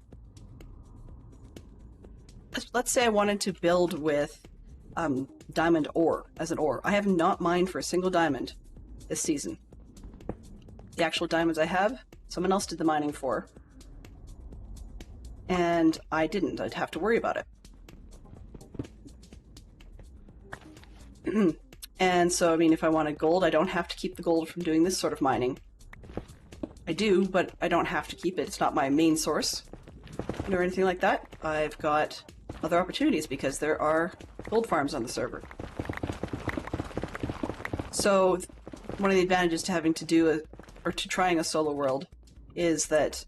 Let's say I wanted to build with diamond ore as an ore. I have not mined for a single diamond this season. The actual diamonds I have, someone else did the mining for. And I didn't. I'd have to worry about it. And so, I mean, if I wanted gold, I don't have to keep the gold from doing this sort of mining. I do, but I don't have to keep it. It's not my main source or anything like that. I've got other opportunities because there are gold farms on the server. So one of the advantages to having to do or to trying a solo world is that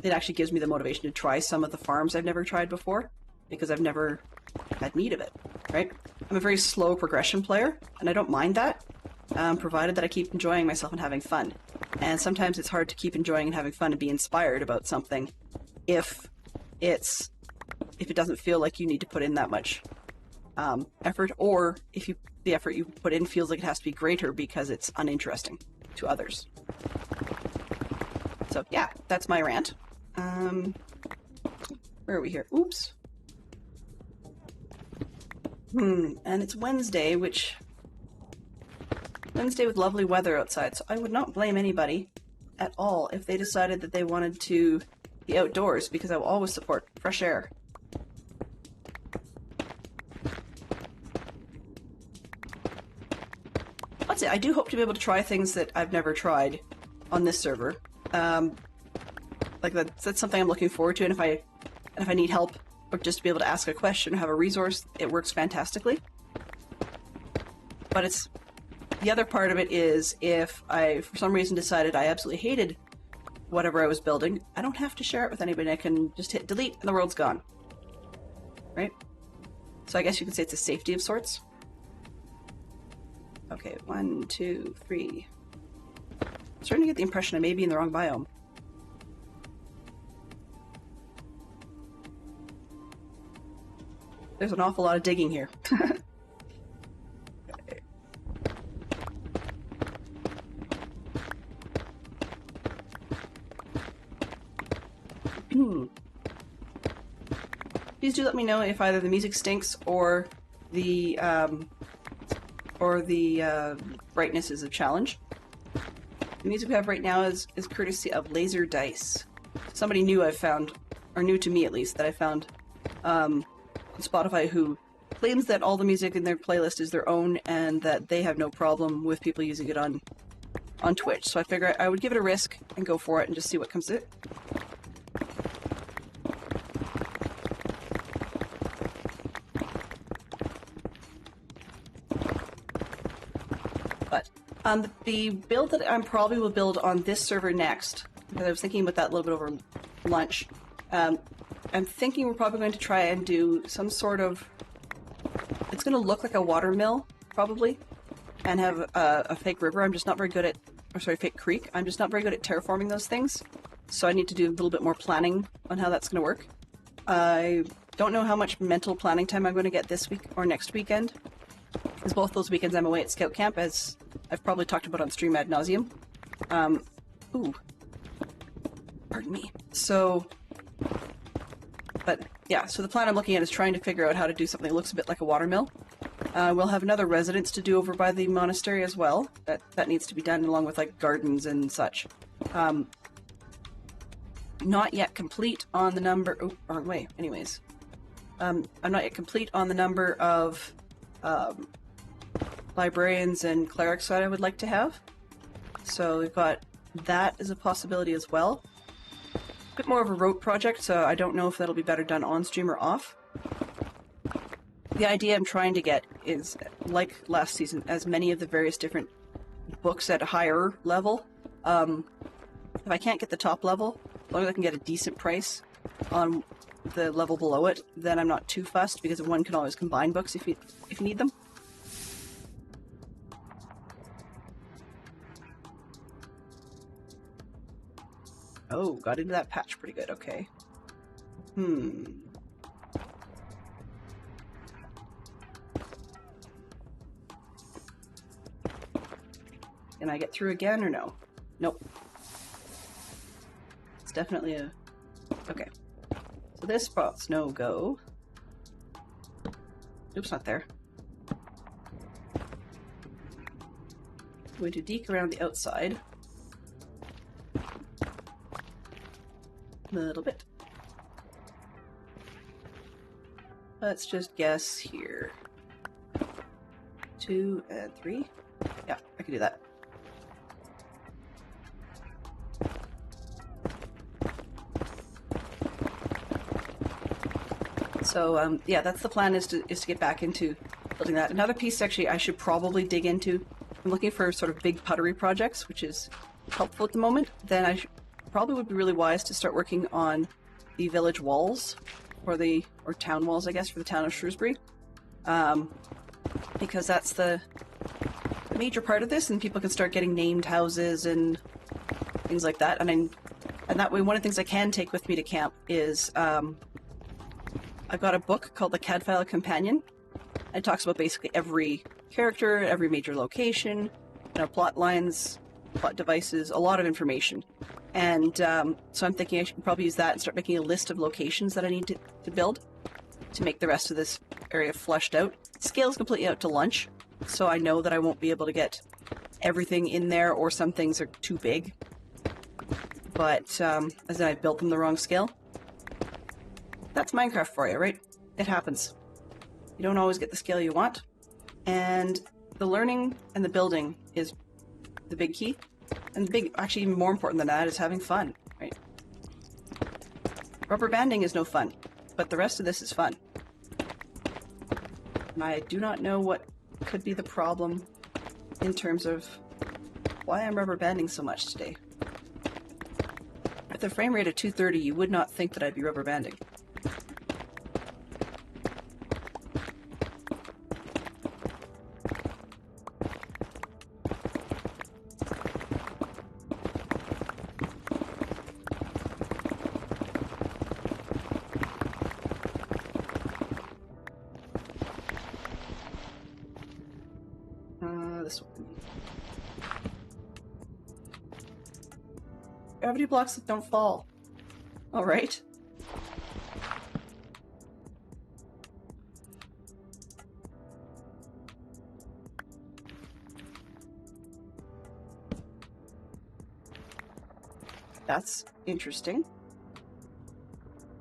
it actually gives me the motivation to try some of the farms I've never tried before because I've never had need of it, right? I'm a very slow progression player, and I don't mind that, provided that I keep enjoying myself and having fun. And sometimes it's hard to keep enjoying and having fun and be inspired about something if it doesn't feel like you need to put in that much effort, or if the effort you put in feels like it has to be greater because it's uninteresting to others. So yeah, that's my rant. Where are we here? Oops. And it's Wednesday, Wednesday with lovely weather outside, so I would not blame anybody at all if they decided that they wanted to be outdoors, because I will always support fresh air. That's it. I do hope to be able to try things that I've never tried on this server. Like that's something I'm looking forward to, and if I need help or just to be able to ask a question or have a resource, it works fantastically. But it's the other part of it is if I, for some reason, decided I absolutely hated whatever I was building, I don't have to share it with anybody. I can just hit delete and the world's gone. Right? So I guess you could say it's a safety of sorts. Okay, 1, 2, 3. I'm starting to get the impression I may be in the wrong biome. There's an awful lot of digging here. Please do let me know if either the music stinks or the brightness is a challenge. The music we have right now is courtesy of Laser Dice. Somebody new I've found, or new to me at least, that I found on Spotify, who claims that all the music in their playlist is their own and that they have no problem with people using it on Twitch. So I figure I would give it a risk and go for it and just see what comes of it. But the build that I probably will build on this server next, because I was thinking about that a little bit over lunch, I'm thinking we're probably going to try and do some sort of... It's going to look like a water mill, probably, and have a fake river. I'm just not very good at... Or sorry, fake creek. I'm just not very good at terraforming those things, so I need to do a little bit more planning on how that's going to work. I don't know how much mental planning time I'm going to get this week or next weekend, because both those weekends I'm away at Scout Camp, as I've probably talked about on stream ad nauseum. Ooh. Pardon me. So... But yeah, so the plan I'm looking at is trying to figure out how to do something that looks a bit like a watermill. We'll have another residence to do over by the monastery as well. That needs to be done along with like gardens and such. not yet complete on the number... Oh, wrong way. Anyways. I'm not yet complete on the number of librarians and clerics that I would like to have. So we've got that as a possibility as well. A bit more of a rote project, so I don't know if that'll be better done on stream or off. The idea I'm trying to get is, like last season, as many of the various different books at a higher level. If I can't get the top level, as long as I can get a decent price on the level below it, then I'm not too fussed, because one can always combine books if you need them. Oh, got into that patch pretty good, okay. Can I get through again or no? Nope. It's definitely a... Okay. So this spot's no-go. Oops, not there. I'm going to deke around the outside. A little bit. Let's just guess here. 2 and 3. Yeah, I can do that. So, yeah, that's the plan, is to get back into building that. Another piece, actually, I should probably dig into. I'm looking for sort of big puttery projects, which is helpful at the moment. Then I probably would be really wise to start working on the village walls, or town walls, I guess, for the town of Shrewsbury. Because that's the major part of this, and people can start getting named houses and things like that. And that way, one of the things I can take with me to camp is... I've got a book called The Cadfael Companion. It talks about basically every character, every major location, plot lines, plot devices, a lot of information. And so I'm thinking I should probably use that and start making a list of locations that I need to build to make the rest of this area fleshed out. It scales completely out to lunch, so I know that I won't be able to get everything in there, or some things are too big. But as in, I built them the wrong scale. That's Minecraft for you, right? It happens. You don't always get the scale you want, and the learning and the building is the big key. And actually even more important than that, is having fun, right? Rubber banding is no fun, but the rest of this is fun. And I do not know what could be the problem in terms of why I'm rubber banding so much today. With a frame rate of 230, you would not think that I'd be rubber banding. This one. Gravity blocks that don't fall. All right. That's interesting.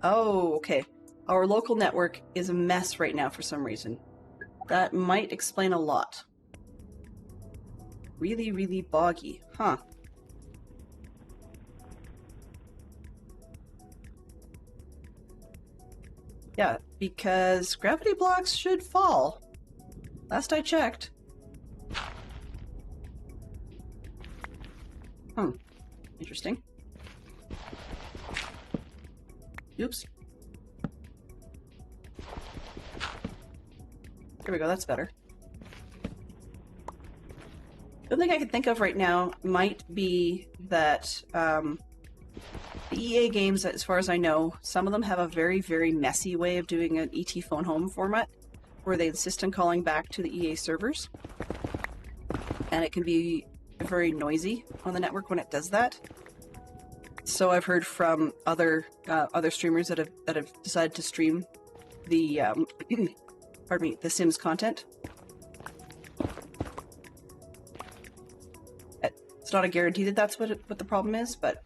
Oh, okay. Our local network is a mess right now for some reason. That might explain a lot. Really, really boggy. Huh. Yeah, because gravity blocks should fall. Last I checked. Interesting. Oops. There we go, that's better. The only thing I can think of right now might be that the EA games, as far as I know, some of them have a very, very messy way of doing an ET Phone Home format, where they insist on calling back to the EA servers. And it can be very noisy on the network when it does that. So I've heard from other streamers that have decided to stream the pardon me, the Sims content. It's not a guarantee that that's what the problem is, but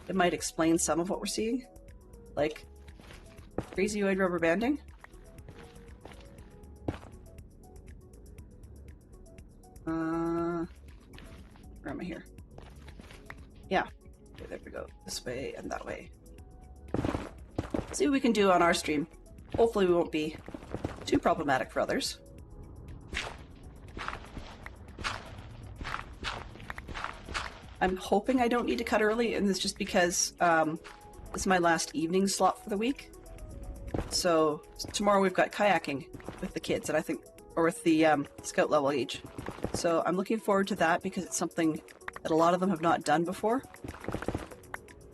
it might explain some of what we're seeing. Like, crazy-eyed rubber banding. Where am I here? Yeah. Okay, there we go. This way and that way. See what we can do on our stream. Hopefully we won't be too problematic for others. I'm hoping I don't need to cut early, and it's just because this is my last evening slot for the week. So tomorrow we've got kayaking with the kids, and I think, or with the scout level age. So I'm looking forward to that because it's something that a lot of them have not done before.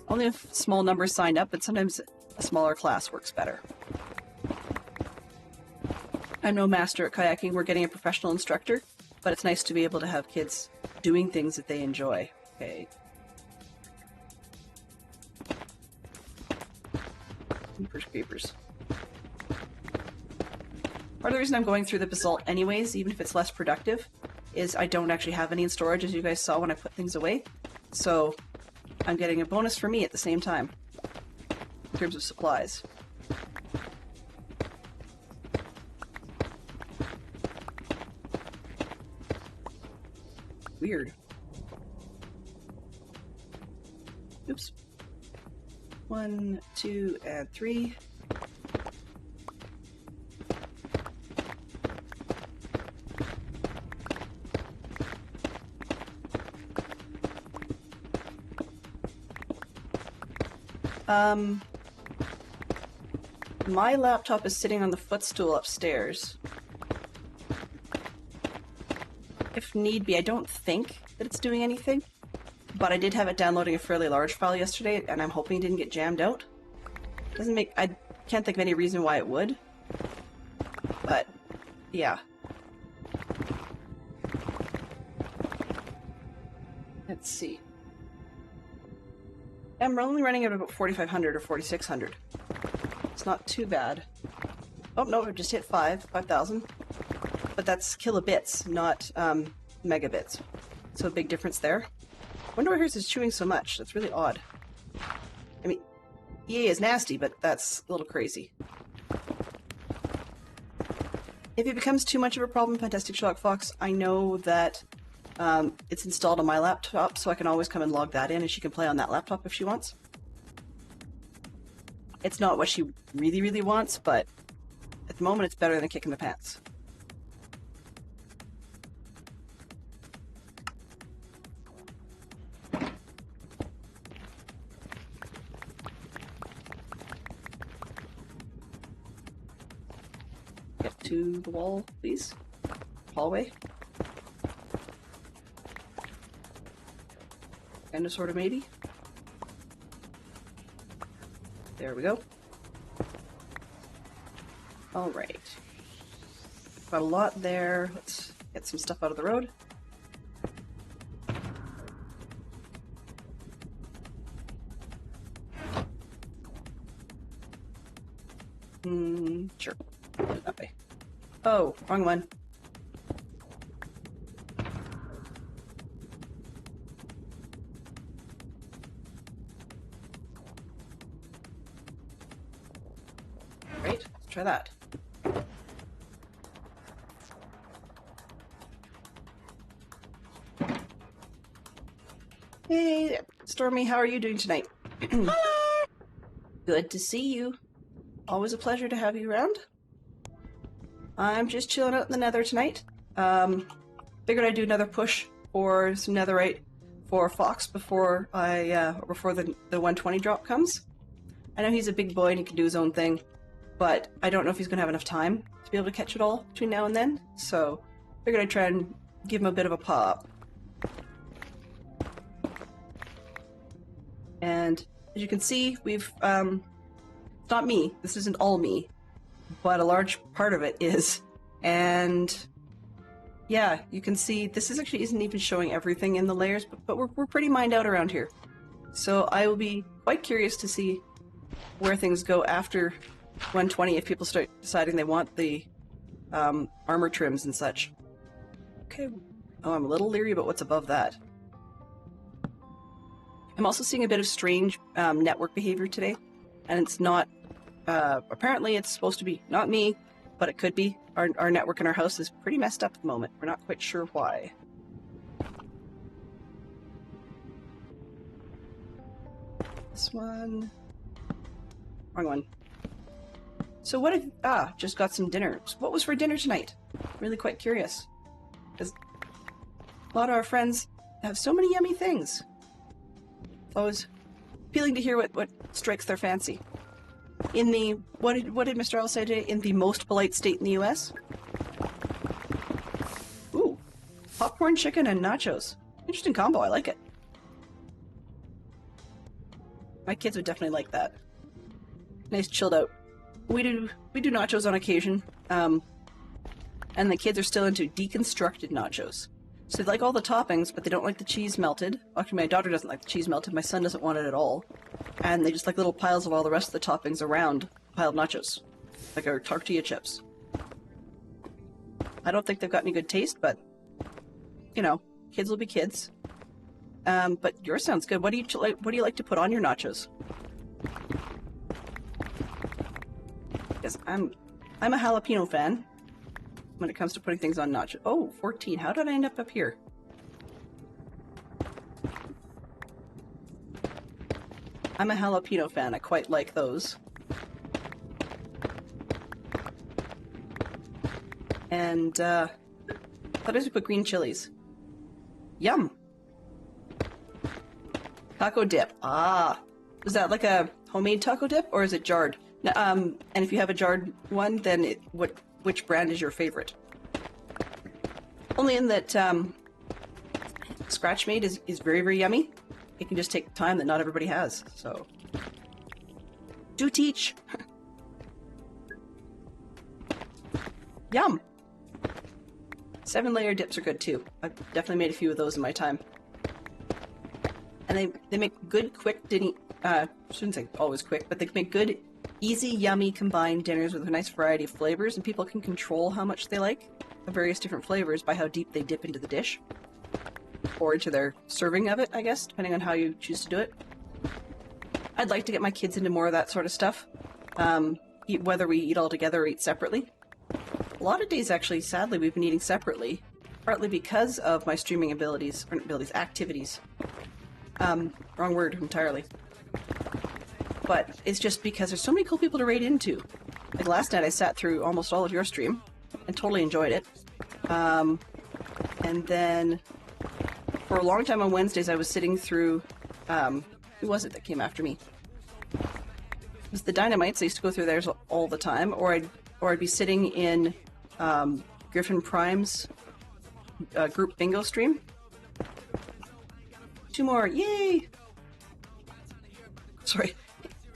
Only a small numbers signed up, but sometimes a smaller class works better. I'm no master at kayaking. We're getting a professional instructor, but it's nice to be able to have kids doing things that they enjoy. Okay. Creepers. Part of the reason I'm going through the basalt anyways, even if it's less productive, is I don't actually have any in storage, as you guys saw when I put things away. So I'm getting a bonus for me at the same time, in terms of supplies. Weird. Oops. 1, 2, and 3. My laptop is sitting on the footstool upstairs. If need be, I don't think that it's doing anything, but I did have it downloading a fairly large file yesterday, and I'm hoping it didn't get jammed out. I can't think of any reason why it would, but yeah. Let's see. I'm only running at about 4,500 or 4,600. It's not too bad. Oh no, it just hit 5,000. But that's kilobits, not megabits. So a big difference there. I wonder why hers is chewing so much. That's really odd. I mean, EA is nasty, but that's a little crazy. If it becomes too much of a problem, Fantastic Sherlock Fox, I know that it's installed on my laptop, so I can always come and log that in, and she can play on that laptop if she wants. It's not what she really, really wants, but at the moment it's better than a kick in the pants. Get to the wall, please. Hallway. Kind of, sort of, maybe. There we go. All right. Got a lot there. Let's get some stuff out of the road. Sure. That way. Oh, wrong one. Great. Let's try that. Hey, Stormy, how are you doing tonight? Hello! Good to see you. Always a pleasure to have you around. I'm just chilling out in the nether tonight. Figured I'd do another push for some netherite for Fox before before the 120 drop comes. I know he's a big boy and he can do his own thing, but I don't know if he's gonna have enough time to be able to catch it all between now and then, so figured I'd try and give him a bit of a pop. And as you can see, we've, it's not me, this isn't all me, but a large part of it is. And yeah, you can see this actually isn't even showing everything in the layers, but we're pretty mined out around here. So I will be quite curious to see where things go after 120 if people start deciding they want the armor trims and such. Okay. Oh, I'm a little leery about what's above that. I'm also seeing a bit of strange network behavior today, and it's not. Apparently, it's supposed to be not me, but it could be. Our network in our house is pretty messed up at the moment. We're not quite sure why. This one. Wrong one. So what have... just got some dinner. What was for dinner tonight? Really quite curious. Because a lot of our friends have so many yummy things. Always appealing to hear what strikes their fancy. In the... What did Mr. L say today? In the most polite state in the US? Ooh. Popcorn, chicken, and nachos. Interesting combo, I like it. My kids would definitely like that. Nice chilled out. We do nachos on occasion, and the kids are still into deconstructed nachos. So they like all the toppings, but they don't like the cheese melted. Actually, my daughter doesn't like the cheese melted. My son doesn't want it at all. And they just like little piles of all the rest of the toppings around a pile of nachos, like our tortilla chips. I don't think they've got any good taste, but you know, kids will be kids. But yours sounds good. What do you like to put on your nachos? Because I'm a jalapeno fan when it comes to putting things on nachos. Oh, 14. How did I end up here? I'm a jalapeno fan. I quite like those. And thought I was gonna put green chilies. Yum. Taco dip. Ah. Is that like a homemade taco dip or is it jarred? And if you have a jarred one, then which brand is your favorite? Only in that Scratch Made is very, very yummy. It can just take time that not everybody has, so... Do teach! Yum! 7-layer dips are good too. I've definitely made a few of those in my time. And they make good, quick, shouldn't say always quick, but they make good, easy, yummy combined dinners with a nice variety of flavors, and people can control how much they like the various different flavors by how deep they dip into the dish. Or into their serving of it, I guess, depending on how you choose to do it. I'd like to get my kids into more of that sort of stuff, whether we eat all together or eat separately. A lot of days, actually, sadly, we've been eating separately, partly because of my streaming activities. Wrong word entirely. But it's just because there's so many cool people to raid into. Like last night I sat through almost all of your stream and totally enjoyed it. And then for a long time on Wednesdays I was sitting through, who was it that came after me? It was the Dynamites. I used to go through theirs all the time, or I'd be sitting in Griffin Prime's group bingo stream. 2 more, yay! Sorry,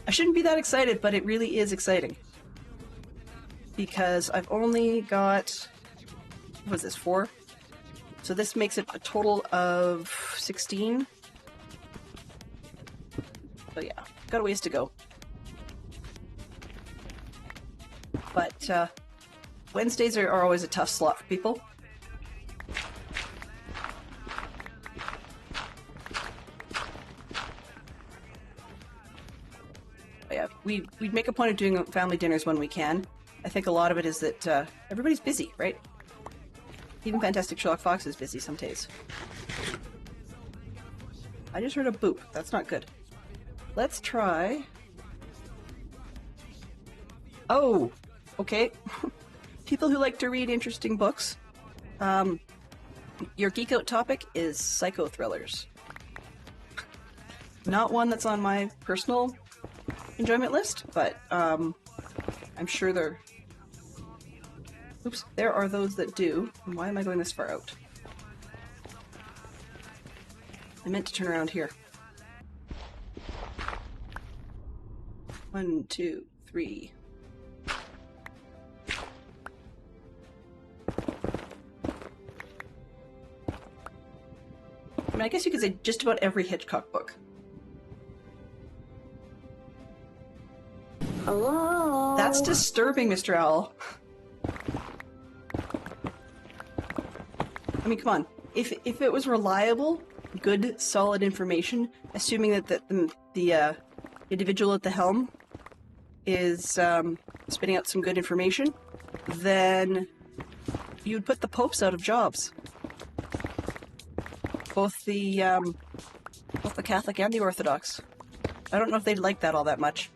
I shouldn't be that excited, but it really is exciting. Because I've only got, what is this, 4? So this makes it a total of 16. So yeah, got a ways to go. But Wednesdays are always a tough slot for people. Yeah, we make a point of doing family dinners when we can. I think a lot of it is that everybody's busy, right? Even Fantastic Sherlock Fox is busy some days. I just heard a boop. That's not good. Let's try... Oh! Okay. People who like to read interesting books. Your geek out topic is psycho thrillers. Not one that's on my personal enjoyment list, but I'm sure there are those that do. And why am I going this far out? I meant to turn around here. 1, 2, 3. I mean, I guess you could say just about every Hitchcock book. Hello? That's disturbing, Mr. Owl. I mean, come on. If it was reliable, good, solid information, assuming that the individual at the helm is spitting out some good information, then you'd put the popes out of jobs. Both the Catholic and the Orthodox. I don't know if they'd like that all that much.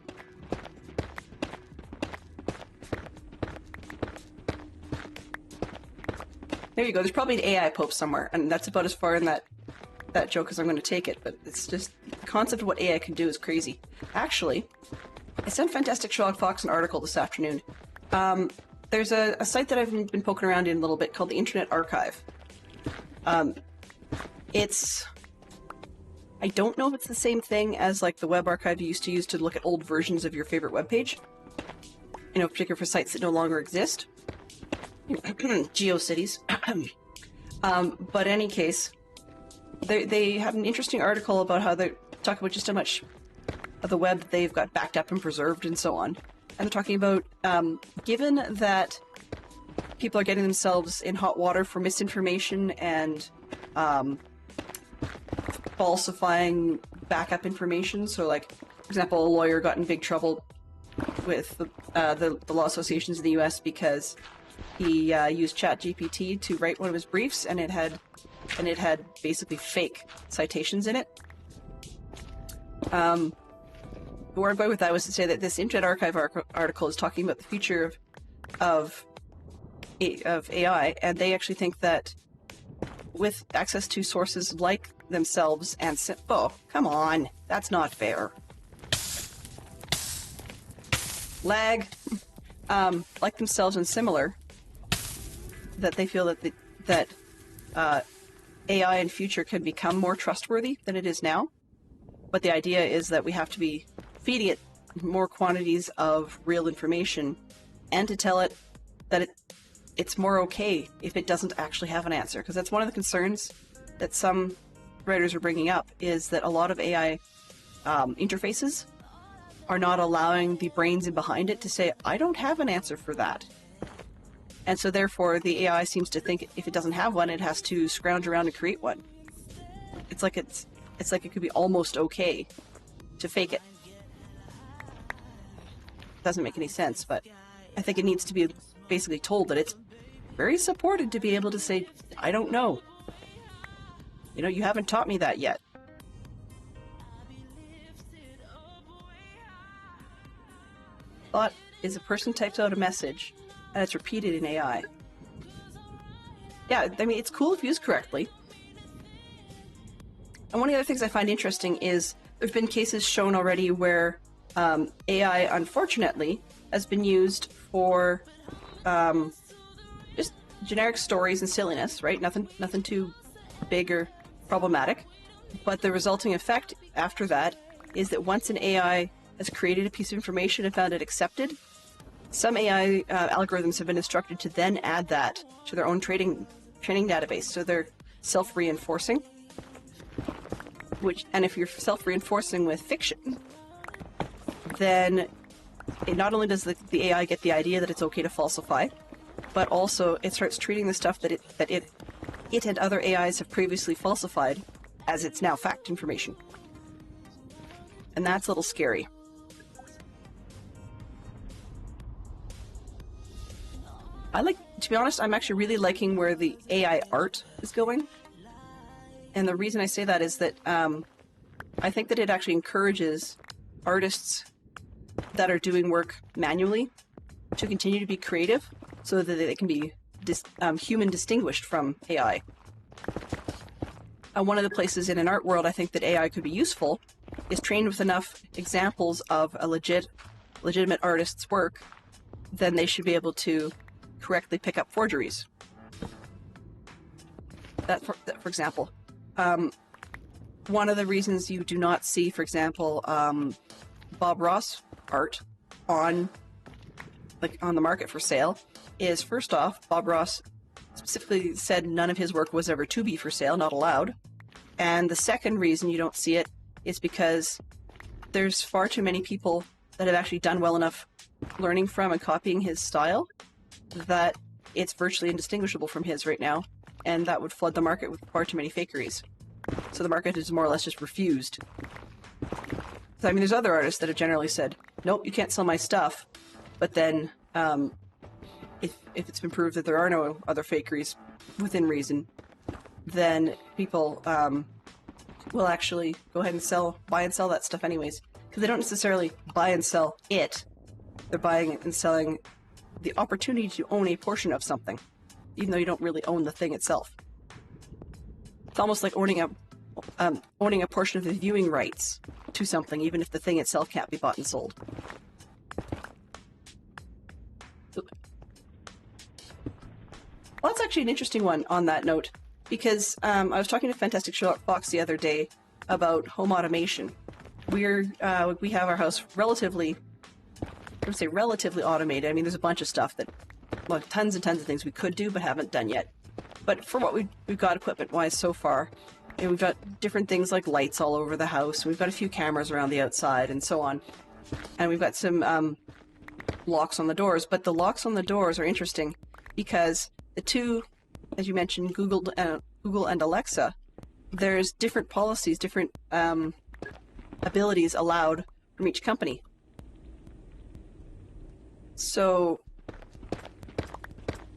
There you go. There's probably an AI pope somewhere, and that's about as far in that joke as I'm going to take it. But it's just the concept of what AI can do is crazy. Actually, I sent Fantastic Sherlock Fox an article this afternoon. There's a site that I've been poking around in a little bit called the Internet Archive. I don't know if it's the same thing as like the web archive you used to use to look at old versions of your favorite web page. You know, particularly for sites that no longer exist. GeoCities. But in any case, they have an interesting article about how they talk about just how much of the web they've got backed up and preserved and so on. And they're talking about, given that people are getting themselves in hot water for misinformation and falsifying backup information, so like, for example, a lawyer got in big trouble with the law associations in the US because he used ChatGPT to write one of his briefs, and it had basically fake citations in it. Where I'm going with that was to say that this Internet Archive article is talking about the future of AI, and they actually think that with access to sources like themselves and oh, come on, that's not fair. Lag, like themselves and similar, that they feel that AI in future can become more trustworthy than it is now. But the idea is that we have to be feeding it more quantities of real information, and to tell it that it's more okay if it doesn't actually have an answer. Because that's one of the concerns that some writers are bringing up, is that a lot of AI interfaces are not allowing the brains in behind it to say, I don't have an answer for that. And so therefore the AI seems to think if it doesn't have one, it has to scrounge around and create one. It's like it could be almost okay to fake it. Doesn't make any sense, but I think it needs to be basically told that it's very supported to be able to say, I don't know. You know, you haven't taught me that yet. Thought is a person types out a message and it's repeated in AI. Yeah, I mean, it's cool if used correctly. And one of the other things I find interesting is there have been cases shown already where AI, unfortunately, has been used for just generic stories and silliness, right? Nothing too big or problematic. But the resulting effect after that is that once an AI has created a piece of information and found it accepted, some AI algorithms have been instructed to then add that to their own training database. So they're self-reinforcing. And if you're self-reinforcing with fiction, then not only does the AI get the idea that it's okay to falsify, but also it starts treating the stuff that it and other AIs have previously falsified as it's now fact information. And that's a little scary. To be honest, I'm actually really liking where the AI art is going. And the reason I say that is that I think that it actually encourages artists that are doing work manually to continue to be creative so that they can be human distinguished from AI. One of the places in an art world I think that AI could be useful is trained with enough examples of a legitimate artist's work, then they should be able to correctly pick up forgeries. That, for example. One of the reasons you do not see, for example, Bob Ross art on the market for sale is, first off, Bob Ross specifically said none of his work was ever to be for sale, not allowed. And the second reason you don't see it is because there's far too many people that have actually done well enough learning from and copying his style that it's virtually indistinguishable from his right now, and that would flood the market with far too many fakeries. So the market is more or less just refused. So, I mean, there's other artists that have generally said, nope, you can't sell my stuff. But then, if it's been proved that there are no other fakeries within reason, then people will actually go ahead and buy and sell that stuff anyways. Because they don't necessarily buy and sell it. They're buying and selling the opportunity to own a portion of something, even though you don't really own the thing itself. It's almost like owning a portion of the viewing rights to something, even if the thing itself can't be bought and sold. Well, that's actually an interesting one on that note, because I was talking to Fantastic Sherlock Fox the other day about home automation. We have our house relatively automated. I mean, there's a bunch of stuff that, well, tons and tons of things we could do but haven't done yet. But for what we've got equipment-wise so far, and we've got different things like lights all over the house. We've got a few cameras around the outside and so on. And we've got some locks on the doors. But the locks on the doors are interesting because the two, as you mentioned, Google and Alexa, there's different policies, different abilities allowed from each company. So,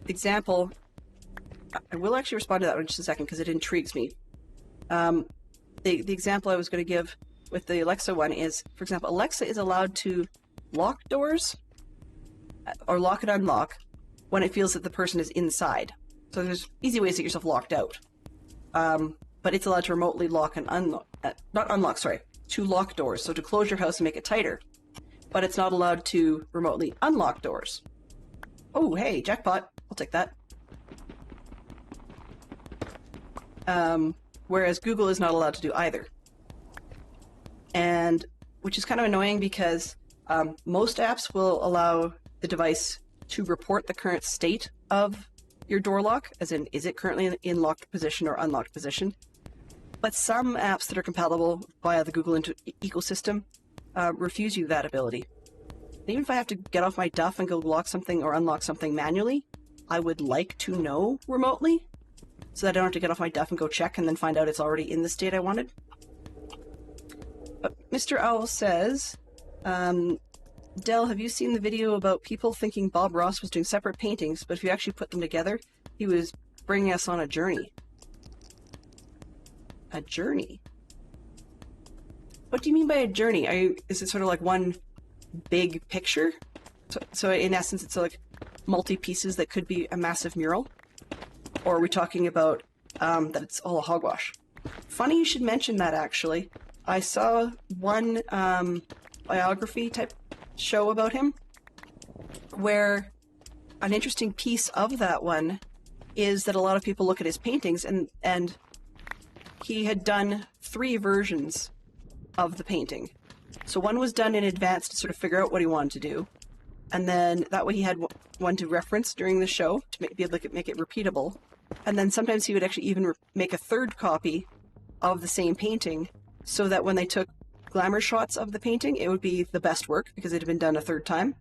example, I will actually respond to that one in just a second because it intrigues me. The example I was going to give with the Alexa one is, for example, Alexa is allowed to lock doors or lock and unlock when it feels that the person is inside. So there's easy ways to get yourself locked out. But it's allowed to remotely lock and unlock, to lock doors. So to close your house and make it tighter. But it's not allowed to remotely unlock doors. Oh, hey, jackpot. I'll take that. Whereas Google is not allowed to do either. And which is kind of annoying because most apps will allow the device to report the current state of your door lock, as in, is it currently in locked position or unlocked position? But some apps that are compatible via the Google ecosystem refuse you that ability. And even if I have to get off my duff and go lock something or unlock something manually, I would like to know remotely, so that I don't have to get off my duff and go check and then find out it's already in the state I wanted. But Mr. Owl says, Del, have you seen the video about people thinking Bob Ross was doing separate paintings, but if you actually put them together, he was bringing us on a journey? A journey? What do you mean by a journey? Is it sort of like one big picture? So in essence, it's like multi-pieces that could be a massive mural? Or are we talking about that it's all a hogwash? Funny you should mention that, actually. I saw one biography type show about him where an interesting piece of that one is that a lot of people look at his paintings and he had done 3 versions of the painting. So one was done in advance to sort of figure out what he wanted to do, and then that way he had one to reference during the show to be able to make it repeatable. And then sometimes he would actually even make a 3rd copy of the same painting so that when they took glamour shots of the painting, it would be the best work because it had been done a 3rd time.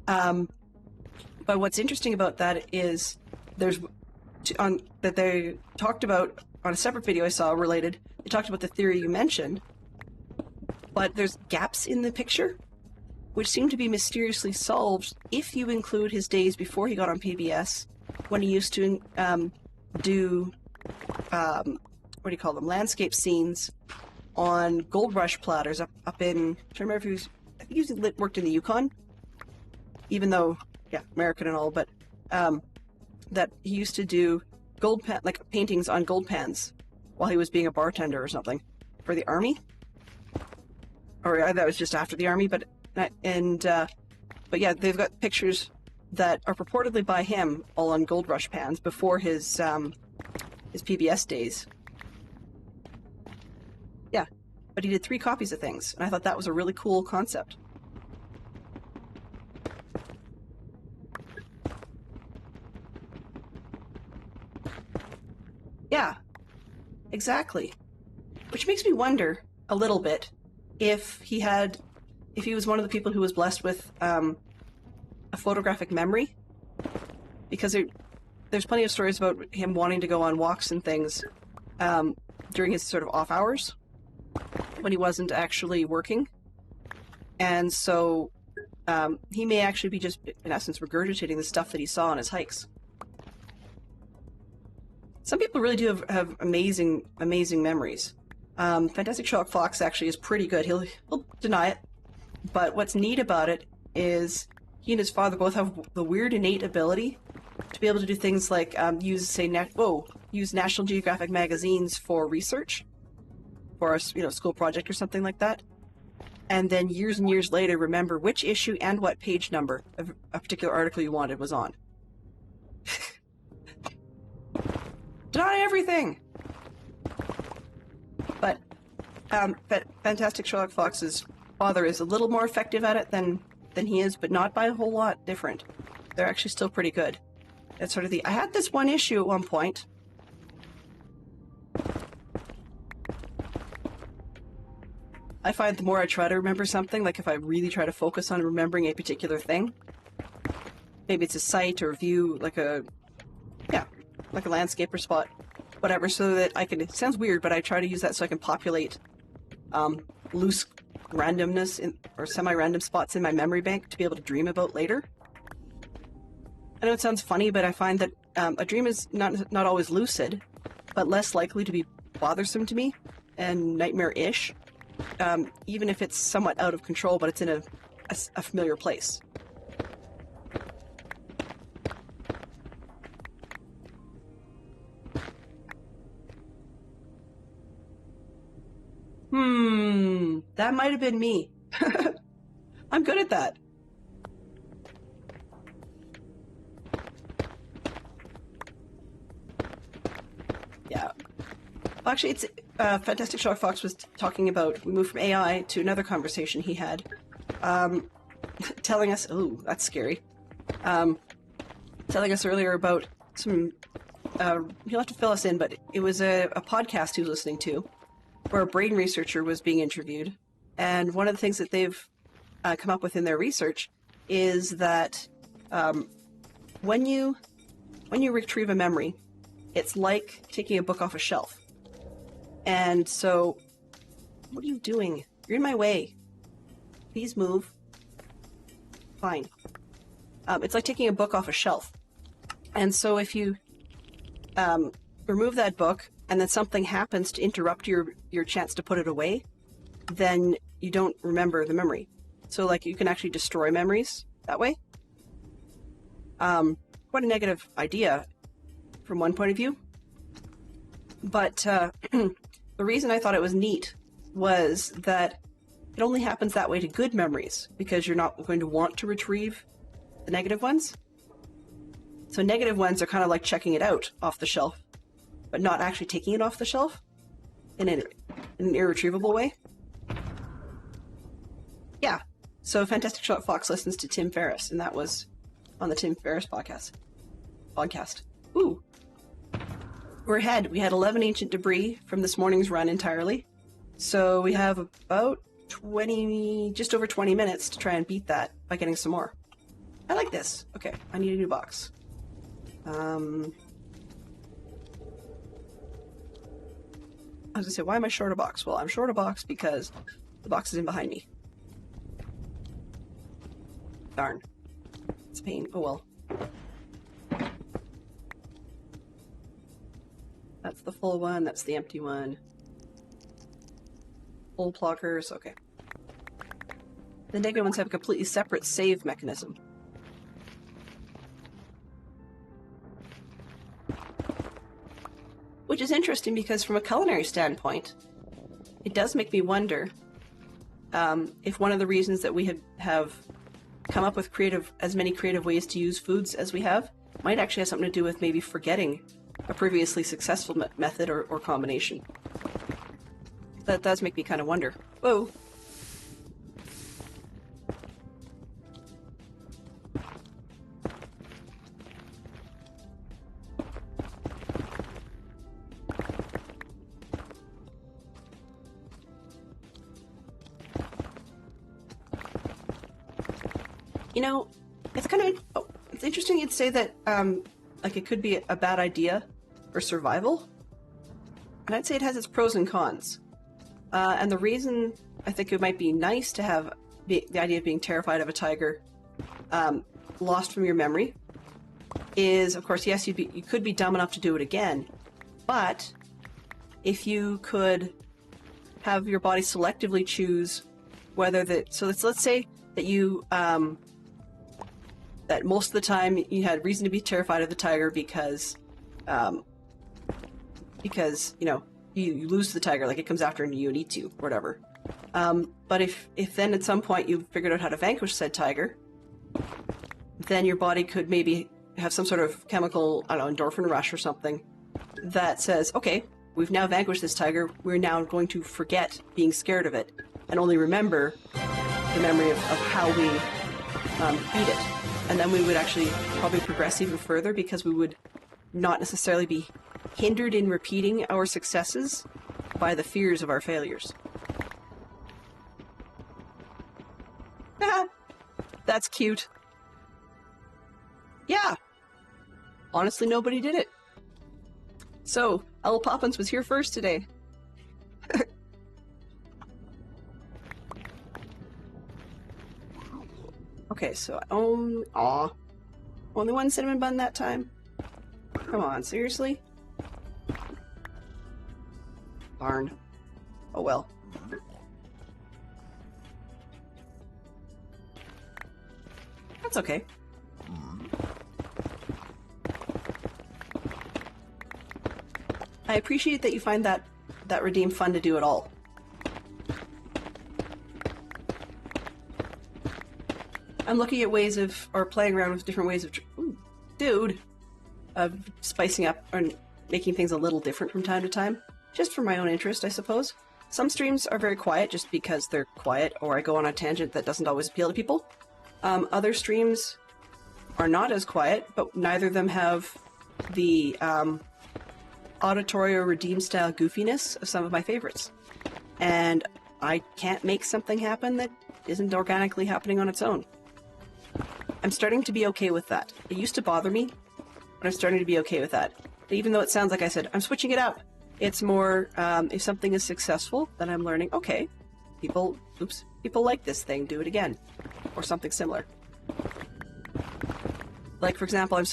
But what's interesting about that is that they talked about on a separate video I saw related, they talked about the theory you mentioned, but there's gaps in the picture which seem to be mysteriously solved if you include his days before he got on PBS, when he used to do landscape scenes on gold rush platters up in, I'm trying to remember if I think he worked in the Yukon, even though, yeah, American and all, but that he used to do paintings on gold pans while he was being a bartender or something for the army, or that was just after the army, but yeah, they've got pictures that are purportedly by him all on gold rush pans before his PBS days. Yeah, but he did 3 copies of things, and I thought that was a really cool concept. Yeah, exactly. Which makes me wonder a little bit if he was one of the people who was blessed with a photographic memory, because there's plenty of stories about him wanting to go on walks and things during his sort of off hours when he wasn't actually working. And so he may actually be just, in essence, regurgitating the stuff that he saw on his hikes. Some people really do have amazing memories. Fantastic Sherlock Fox actually is pretty good. He'll deny it, but what's neat about it is he and his father both have the weird innate ability to be able to do things like use National Geographic magazines for research, for a school project or something like that, and then years and years later remember which issue and what page number of a particular article you wanted was on. Deny everything! But Fantastic Sherlock Fox's father is a little more effective at it than he is, but not by a whole lot different. They're actually still pretty good. It's sort of I had this one issue at one point. I find the more I try to remember something, like if I really try to focus on remembering a particular thing, maybe it's a sight or view, like a landscape or spot, whatever, so that I can, it sounds weird, but I try to use that so I can populate loose randomness or semi-random spots in my memory bank to be able to dream about later. I know it sounds funny, but I find that a dream is not always lucid, but less likely to be bothersome to me and nightmare-ish, even if it's somewhat out of control, but it's in a familiar place. That might have been me. I'm good at that. Yeah. Actually, it's Fantastic Sherlock Fox was talking about, we moved from AI to another conversation he had, telling us, oh, that's scary, telling us earlier about some, he'll have to fill us in, but it was a podcast he was listening to, where a brain researcher was being interviewed, and one of the things that they've come up with in their research is that when you retrieve a memory, it's like taking a book off a shelf. And so, what are you doing? You're in my way. Please move. Fine. It's like taking a book off a shelf. And so if you remove that book and then something happens to interrupt your chance to put it away, then you don't remember the memory. So like you can actually destroy memories that way. Quite a negative idea from one point of view. But the reason I thought it was neat was that it only happens that way to good memories, because you're not going to want to retrieve the negative ones. So negative ones are kind of like checking it out off the shelf, but not actually taking it off the shelf in an irretrievable way. Yeah. So Fantastic Sherlock Fox listens to Tim Ferriss, and that was on the Tim Ferriss podcast. Ooh. We're ahead. We had 11 ancient debris from this morning's run entirely. So we have about just over 20 minutes to try and beat that by getting some more. I like this. Okay, I need a new box. I was gonna say, why am I short a box? Well, I'm short a box because the box is in behind me. Darn. It's a pain. Oh well. That's the full one, that's the empty one. Full plockers, okay. The negative ones have a completely separate save mechanism. Which is interesting because from a culinary standpoint, it does make me wonder if one of the reasons that we have come up with as many creative ways to use foods as we have might actually have something to do with maybe forgetting a previously successful method or combination. That does make me kind of wonder. Whoa. You know, it's kind of, it's interesting you'd say that, like it could be a bad idea for survival. And I'd say it has its pros and cons. And the reason I think it might be nice to have the idea of being terrified of a tiger lost from your memory is, of course, yes, you could be dumb enough to do it again, but if you could have your body selectively choose whether so let's say that you that most of the time you had reason to be terrified of the tiger because you know you lose to the tiger, like it comes after you and eats you or whatever. But if then at some point you figured out how to vanquish said tiger, then your body could maybe have some sort of chemical, I don't know, endorphin rush or something that says, okay, we've now vanquished this tiger, we're now going to forget being scared of it and only remember the memory of how we beat it. And then we would actually probably progress even further because we would not necessarily be hindered in repeating our successes by the fears of our failures. That's cute. Yeah. Honestly, nobody did it. So, Owl Poppins was here first today. Okay, so, aw. Only one cinnamon bun that time? Come on, seriously? Darn. Oh well. That's okay. I appreciate that you find that redeem fun to do at all. I'm looking at ways of, or playing around with different ways of, of spicing up or making things a little different from time to time, just for my own interest, I suppose. Some streams are very quiet just because they're quiet, or I go on a tangent that doesn't always appeal to people. Other streams are not as quiet, but neither of them have the auditory or redeem style goofiness of some of my favorites. And I can't make something happen that isn't organically happening on its own. I'm starting to be okay with that. It used to bother me, but I'm starting to be okay with that. Even though it sounds like I said, I'm switching it up. It's more, if something is successful, then I'm learning, okay, people like this thing, do it again. Or something similar. Like, for example, I'm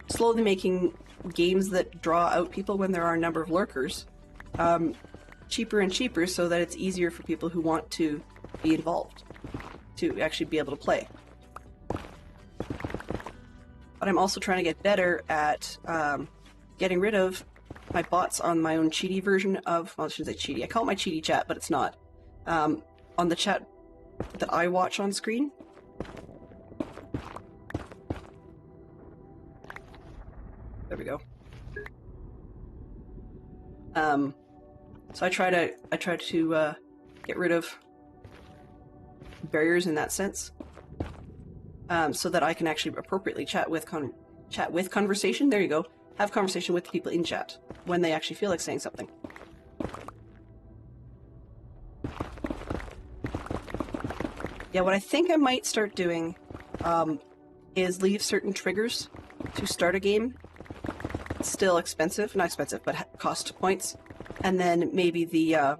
slowly making games that draw out people when there are a number of lurkers cheaper and cheaper so that it's easier for people who want to be involved to actually be able to play. But I'm also trying to get better at getting rid of my bots on my own cheaty version of, well, I shouldn't say cheaty, I call it my cheaty chat, but it's not. On the chat that I watch on screen. There we go. So I try to get rid of barriers in that sense, so that I can actually appropriately chat with conversation. There you go. Have conversation with the people in chat when they actually feel like saying something. Yeah, what I think I might start doing is leave certain triggers to start a game. Still expensive, not expensive, but cost points. And then maybe the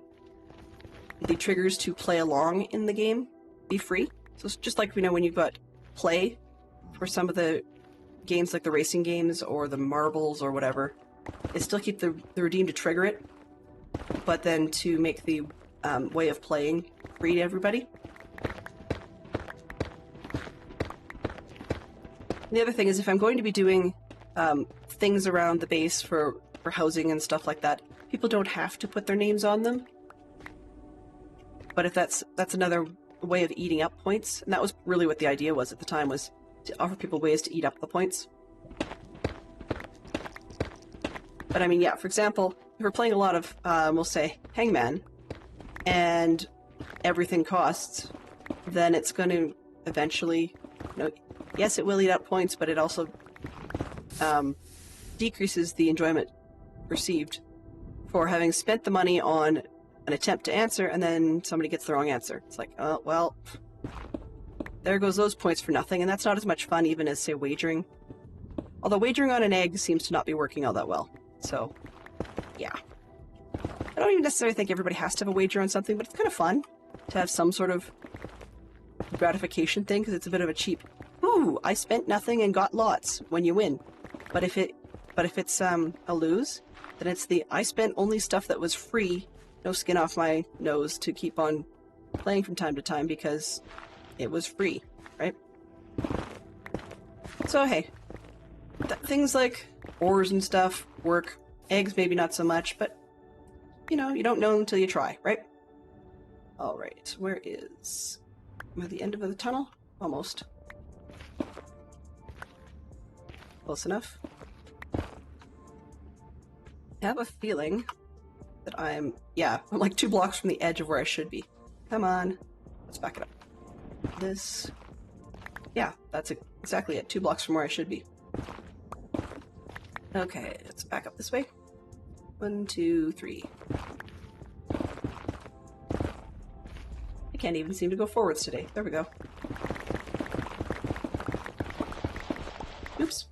triggers to play along in the game be free. So it's just like, you know, when you've got play for some of the games like the racing games or the marbles or whatever, it still keep the redeem to trigger it, but then to make the way of playing free to everybody. The other thing is, if I'm going to be doing things around the base for housing and stuff like that, people don't have to put their names on them. But if that's another way of eating up points, and that was really what the idea was at the time, was to offer people ways to eat up the points. But I mean, yeah, for example, if we're playing a lot of, we'll say, Hangman, and everything costs, then it's going to eventually, you know, yes, it will eat up points, but it also decreases the enjoyment received for having spent the money on an attempt to answer and then somebody gets the wrong answer. It's like, oh, well, there goes those points for nothing, and that's not as much fun even as, say, wagering. Although wagering on an egg seems to not be working all that well. So, yeah. I don't even necessarily think everybody has to have a wager on something, but it's kind of fun to have some sort of gratification thing, because it's a bit of a cheap, ooh, I spent nothing and got lots when you win. But if it's a lose, then it's the I spent only stuff that was free, no skin off my nose, to keep on playing from time to time because it was free, right? So hey, things like ores and stuff work. Eggs maybe not so much, but you know, you don't know until you try, right? Alright, where is... Am I at the end of the tunnel? Almost. Close enough. I have a feeling that I'm like 2 blocks from the edge of where I should be. Come on. Let's back it up. This... Yeah, that's exactly it. 2 blocks from where I should be. Okay, let's back up this way. 1, 2, 3. I can't even seem to go forwards today. There we go. Oops.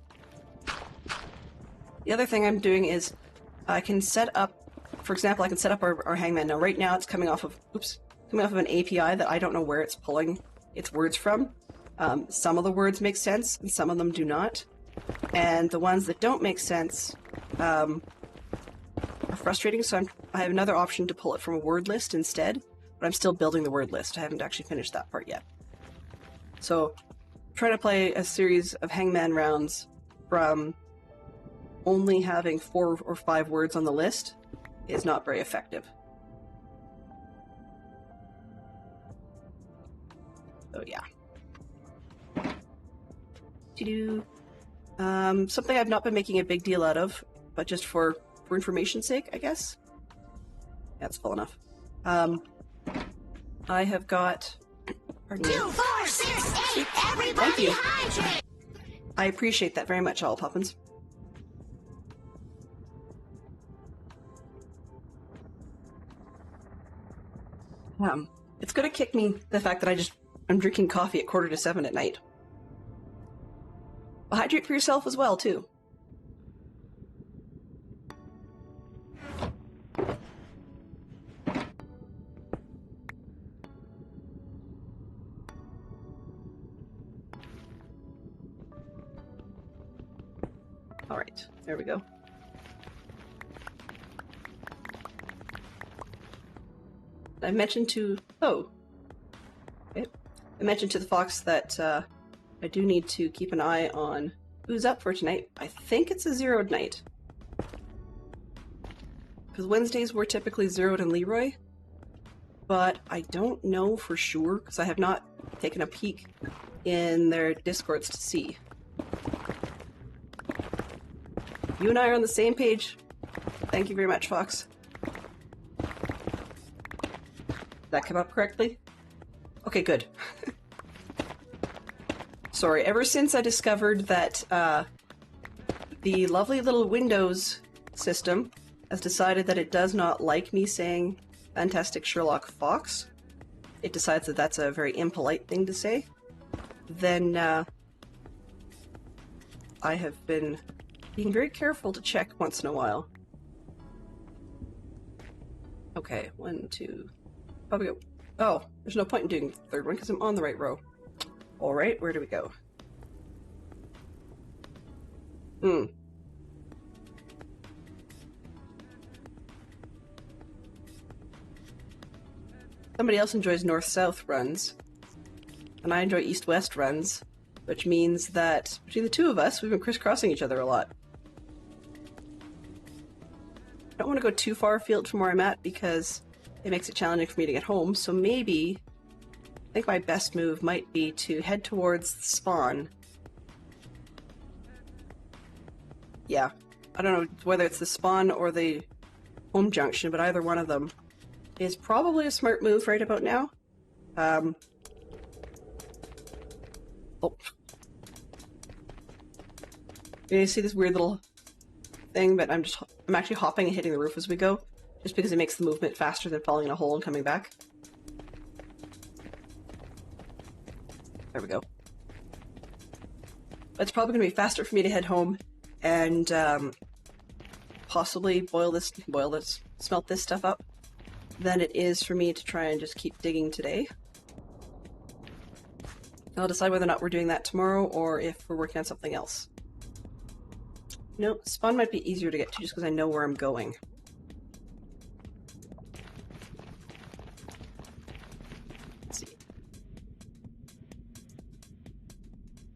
The other thing I'm doing is I can set up, for example, I can set up our hangman. Now right now it's coming off of, coming off of an API that I don't know where it's pulling its words from. Some of the words make sense and some of them do not. And the ones that don't make sense are frustrating, so I have another option to pull it from a word list instead, but I'm still building the word list. I haven't actually finished that part yet. So trying to play a series of hangman rounds from only having 4 or 5 words on the list is not very effective. So yeah. Something I've not been making a big deal out of, but just for information's sake, I guess. Yeah, it's full enough. I have got... 2, 4, 6, 8, everybody hydrate! I appreciate that very much, All Poppins. It's gonna kick me, the fact that I'm drinking coffee at 6:45 at night. Well, hydrate for yourself as well, too. Alright, there we go. I mentioned to... Oh. Okay. I mentioned to the fox that I do need to keep an eye on who's up for tonight. I think it's a zeroed night. Because Wednesdays were typically zeroed in Leroy. But I don't know for sure, because I have not taken a peek in their Discords to see. You and I are on the same page. Thank you very much, Fox. Did that come up correctly? Okay, good. Sorry, ever since I discovered that the lovely little Windows system has decided that it does not like me saying Fantastic Sherlock Fox, it decides that that's a very impolite thing to say, then I have been being very careful to check once in a while. Okay, 1, 2... Probably go... Oh, there's no point in doing the third one because I'm on the right row. Alright, where do we go? Somebody else enjoys north-south runs, and I enjoy east-west runs, which means that between the two of us, we've been crisscrossing each other a lot. I don't want to go too far afield from where I'm at because it makes it challenging for me to get home, so maybe I think my best move might be to head towards the spawn. Yeah, I don't know whether it's the spawn or the home junction, but either one of them is probably a smart move right about now. Oh. You see this weird little thing, but I'm actually hopping and hitting the roof as we go, just because it makes the movement faster than falling in a hole and coming back. There we go. But it's probably going to be faster for me to head home and possibly smelt this stuff up than it is for me to try and just keep digging today. I'll decide whether or not we're doing that tomorrow or if we're working on something else. No, spawn might be easier to get to just because I know where I'm going. Let's see.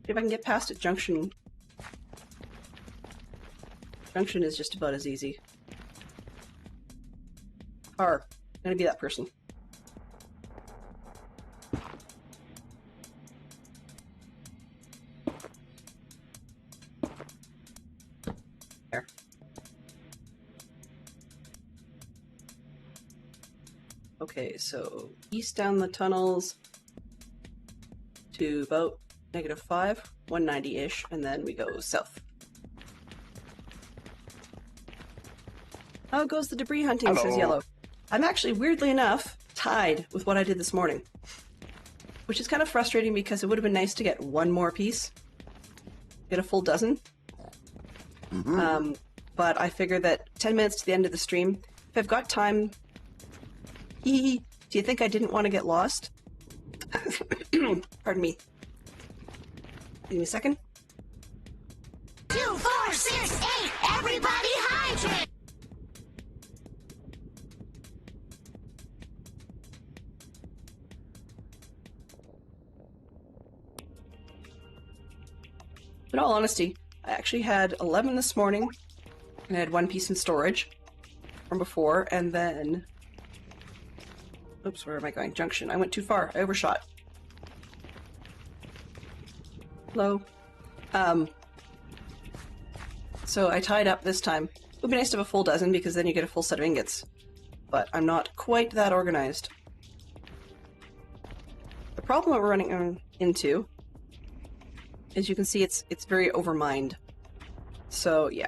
If I can get past it, Junction is just about as easy. Car. I'm gonna be that person. There. Okay, so east down the tunnels to about -5, 190-ish, and then we go south. How goes the debris hunting, Hello. says Yellow. I'm actually, weirdly enough, tied with what I did this morning. Which is kind of frustrating because it would have been nice to get one more piece. Get a full dozen. But I figure that 10 minutes to the end of the stream, if I've got time... Do you think I didn't want to get lost? Pardon me. Give me a second. 2, 4, 6, 8, everybody hydrate! In all honesty, I actually had 11 this morning, and I had one piece in storage from before, and then... Oops, where am I going? Junction. I went too far. I overshot. Hello. So I tied up this time. It would be nice to have a full dozen, because then you get a full set of ingots. But I'm not quite that organized. The problem that we're running into... As you can see, it's very overmined. So, yeah.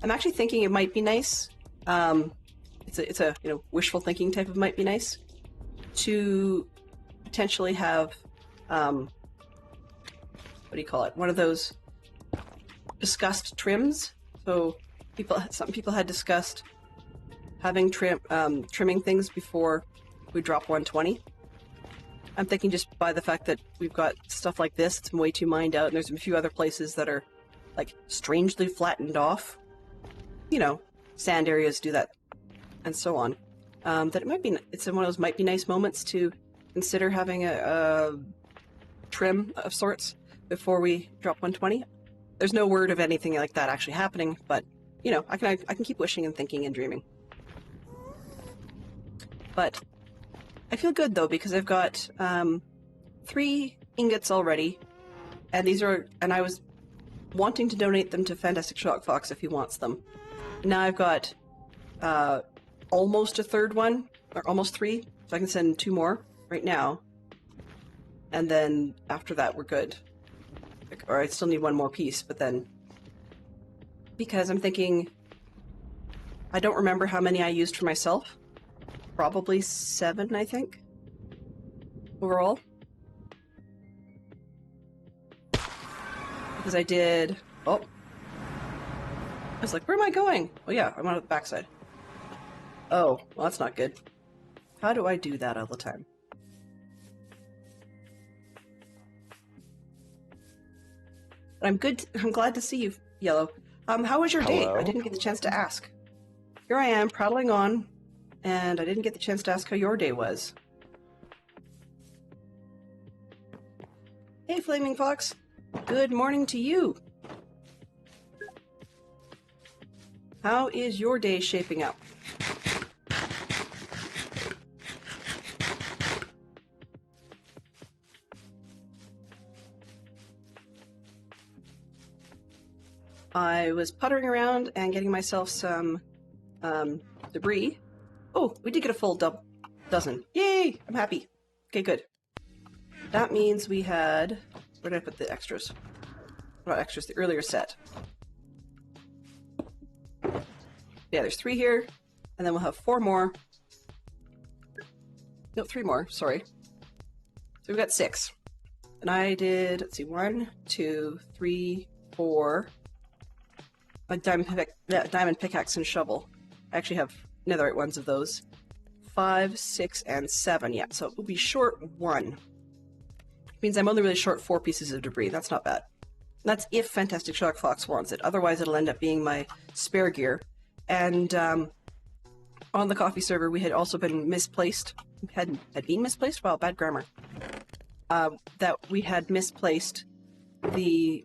I'm actually thinking it might be nice, it's a wishful thinking type of might be nice, to potentially have, what do you call it? One of those discussed trims. So, some people had discussed having trimming things before we drop 120. I'm thinking just by the fact that we've got stuff like this, it's way too mined out, and there's a few other places that are, like, strangely flattened off. You know, sand areas do that, and so on. That it might be, it's one of those might be nice moments to consider having a trim of sorts before we drop 120. There's no word of anything like that actually happening, but, you know, I can keep wishing and thinking and dreaming. But... I feel good though because I've got 3 ingots already, and I was wanting to donate them to Fantastic Shock Fox if he wants them. Now I've got almost a third one, or almost 3, so I can send 2 more right now, and then after that we're good. Or I still need 1 more piece, but then because I'm thinking I don't remember how many I used for myself. Probably 7, I think, overall. Because I did... Oh. I was like, where am I going? Oh yeah, I'm on the backside. Oh, well that's not good. How do I do that all the time? I'm glad to see you, Yellow. How was your day? Hello? I didn't get the chance to ask. Here I am, prattling on. And I didn't get the chance to ask how your day was. Hey, Flaming Fox. Good morning to you. How is your day shaping up? I was puttering around and getting myself some debris. Oh, we did get a full dozen. Yay! I'm happy. Okay, good. That means we had... Where did I put the extras? Not extras, the earlier set. Yeah, there's 3 here, and then we'll have 4 more. No, 3 more, sorry. So we've got 6. And I did, let's see, 1, 2, 3, 4, a diamond pickaxe and shovel. I actually have netherite ones of those. 5, 6, and 7. Yeah, so it will be short 1. Means I'm only really short 4 pieces of debris. That's not bad. That's if Fantastic Shock Fox wants it. Otherwise, it'll end up being my spare gear. And on the coffee server, we had also been misplaced. Had been misplaced? Wow, bad grammar. That we had misplaced the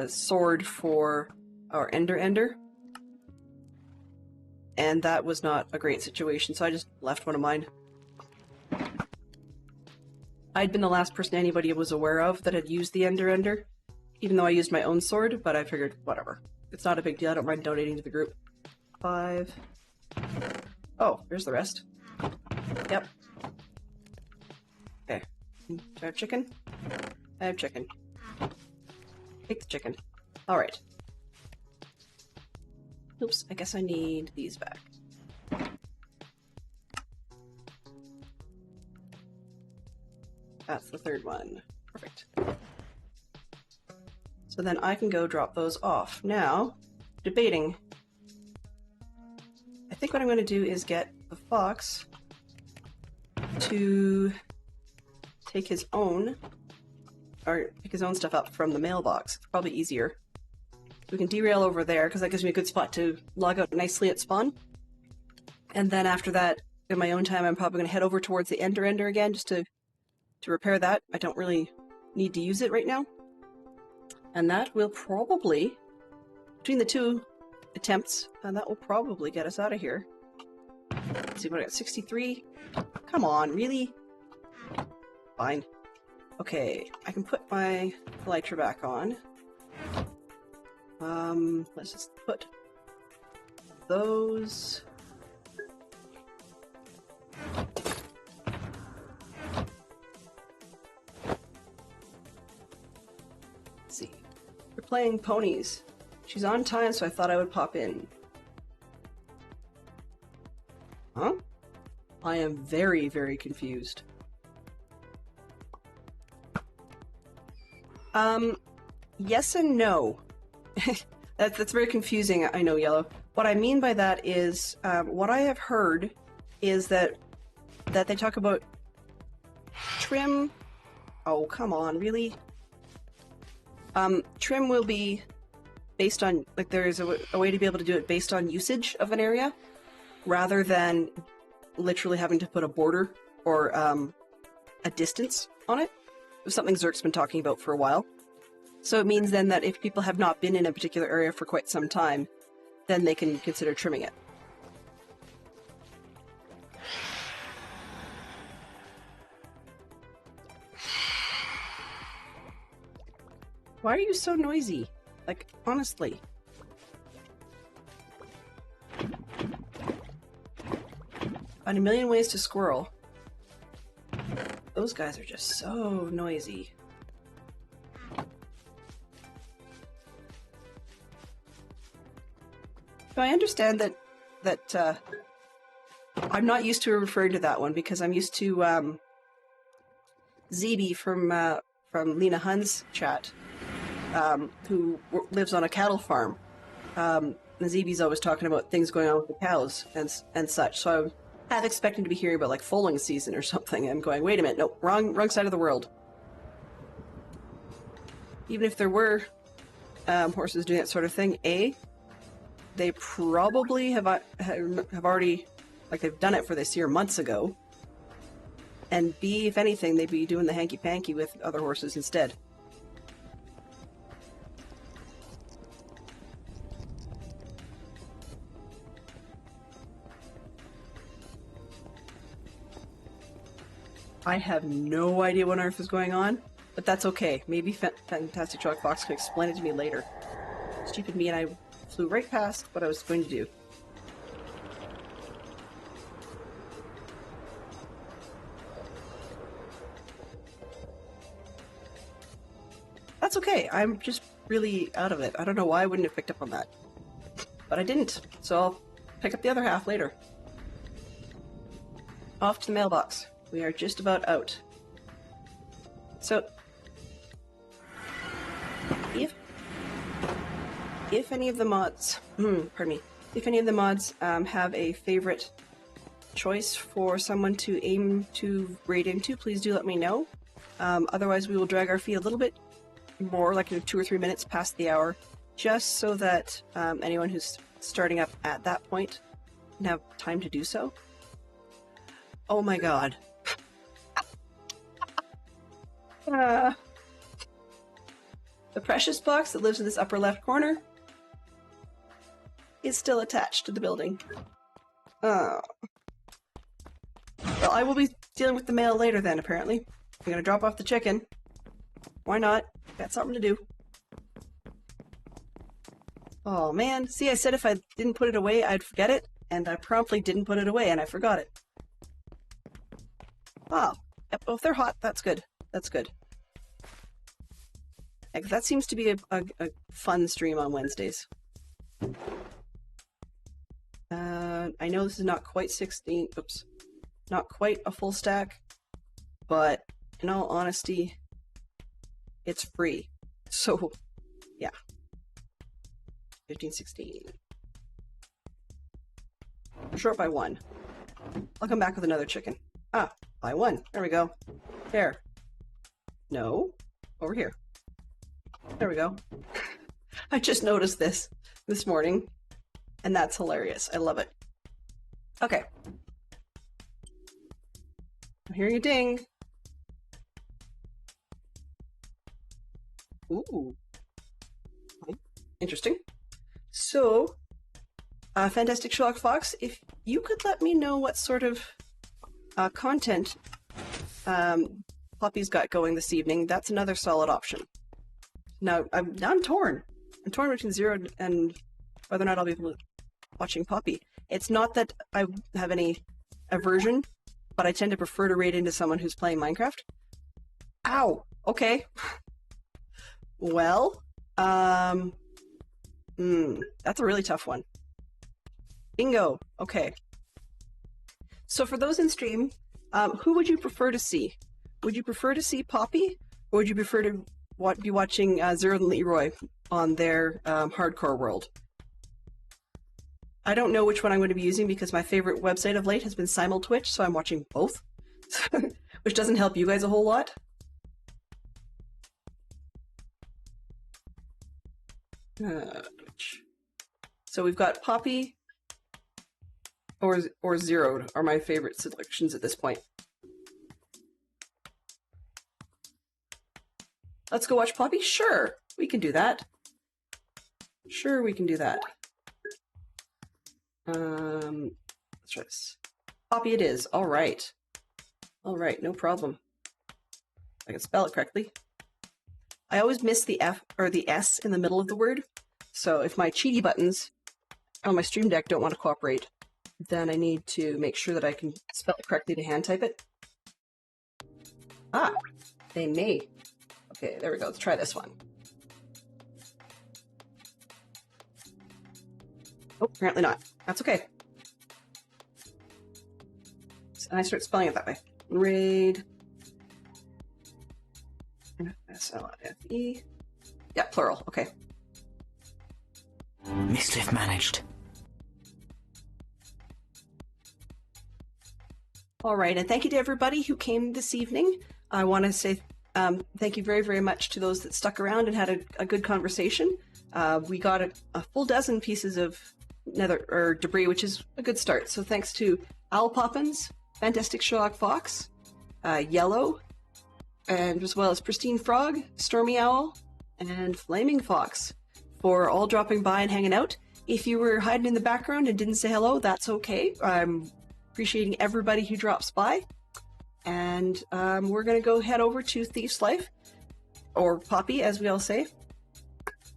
sword for our Ender. And that was not a great situation, so I just left one of mine. I'd been the last person anybody was aware of that had used the Ender, even though I used my own sword, but I figured, whatever. It's not a big deal, I don't mind donating to the group. 5. Oh, there's the rest. Yep. Okay. Do I have chicken? I have chicken. Take the chicken. Alright. Oops, I guess I need these back. That's the third one. Perfect. So then I can go drop those off. Now, debating. I think what I'm going to do is get the fox to take his own, or pick his own stuff up from the mailbox. It's probably easier. We can derail over there, because that gives me a good spot to log out nicely at spawn. And then after that, in my own time, I'm probably going to head over towards the Ender again, just to repair that. I don't really need to use it right now. And that will probably, between the 2 attempts, that will probably get us out of here. Let's see what I got, 63? Come on, really? Fine. Okay, I can put my elytra back on. Let's just put those... Let's see. We're playing ponies. She's on time, so I thought I would pop in. Huh? I am very, very confused. Yes and no. That's very confusing, I know, Yellow. What I mean by that is, what I have heard is that they talk about trim... Oh, come on, really? Trim will be based on, like, there's a way to be able to do it based on usage of an area, rather than literally having to put a border or a distance on it. It was something Zerk's been talking about for a while. So it means then that if people have not been in a particular area for quite some time, then they can consider trimming it. Why are you so noisy? Like, honestly. Find a million ways to squirrel. Those guys are just so noisy. So I understand that I'm not used to referring to that one because I'm used to ZB from Lena Hunn's chat, who lives on a cattle farm. And ZB's always talking about things going on with the cows and such. So I half expecting to be hearing about like foaling season or something. I'm going, wait a minute, no, wrong side of the world. Even if there were horses doing that sort of thing, they probably have already, like, they've done it for this year months ago. And B, if anything, they'd be doing the hanky-panky with other horses instead. I have no idea what on earth is going on, but that's okay. Maybe Fantastic Shock Fox can explain it to me later. Stupid me and I flew right past what I was going to do. That's okay. I'm just really out of it. I don't know why I wouldn't have picked up on that. But I didn't, so I'll pick up the other half later. Off to the mailbox. We are just about out. So, if if any of the mods, pardon me, if any of the mods have a favorite choice for someone to aim to raid into, please do let me know. Otherwise, we will drag our feet a little bit more, like 2 or 3 minutes past the hour, just so that anyone who's starting up at that point can have time to do so. Oh my god. The precious box that lives in this upper left corner is still attached to the building. Well, I will be dealing with the mail later then, apparently. I'm gonna drop off the chicken. Why not? Got something to do. Oh man, see, I said if I didn't put it away, I'd forget it, and I promptly didn't put it away, and I forgot it. Wow. Yep, well, if they're hot, that's good. That's good. Like, that seems to be a fun stream on Wednesdays. I know this is not quite 16, oops, not quite a full stack, but in all honesty, it's free. So, yeah. 15, 16. Short by 1. I'll come back with another chicken. Ah, by 1. There we go. There. No. Over here. There we go. I just noticed this morning, and that's hilarious. I love it. Okay. I'm hearing a ding. Ooh. Interesting. So, Fantastic Sherlock Fox, if you could let me know what sort of content Poppy's got going this evening, that's another solid option. Now, I'm torn. I'm torn between Zero and whether or not I'll be watching Poppy. It's not that I have any aversion, but I tend to prefer to raid into someone who's playing Minecraft. Ow! Okay. Well, that's a really tough one. Bingo! Okay. So for those in stream, who would you prefer to see? Would you prefer to see Poppy, or would you prefer to be watching Zero and Leroy on their hardcore world? I don't know which one I'm going to be using because my favorite website of late has been SimulTwitch, so I'm watching both, which doesn't help you guys a whole lot. So we've got Poppy or Zero are my favorite selections at this point. Let's go watch Poppy? Sure, we can do that. Sure, we can do that. Let's try this. Poppy it is. All right. All right, no problem. I can spell it correctly. I always miss the F or the S in the middle of the word. So if my cheaty buttons on my Stream Deck don't want to cooperate, then I need to make sure that I can spell it correctly to hand type it. Ah, they may. Okay, there we go. Let's try this one. Oh, apparently not. That's okay. And I start spelling it that way. Raid. S-L-I-F-E. Yeah, plural. Okay. Mischief managed. All right, and thank you to everybody who came this evening. I want to say thank you very, very much to those that stuck around and had a good conversation. We got a full dozen pieces of debris, which is a good start. So thanks to Owl Poppins, Fantastic Sherlock Fox, Yellow, and as well as Pristine Frog, Stormy Owl, and Flaming Fox for all dropping by and hanging out. If you were hiding in the background and didn't say hello, that's okay. I'm appreciating everybody who drops by. And we're going to go head over to Thief's Life, or Poppy, as we all say.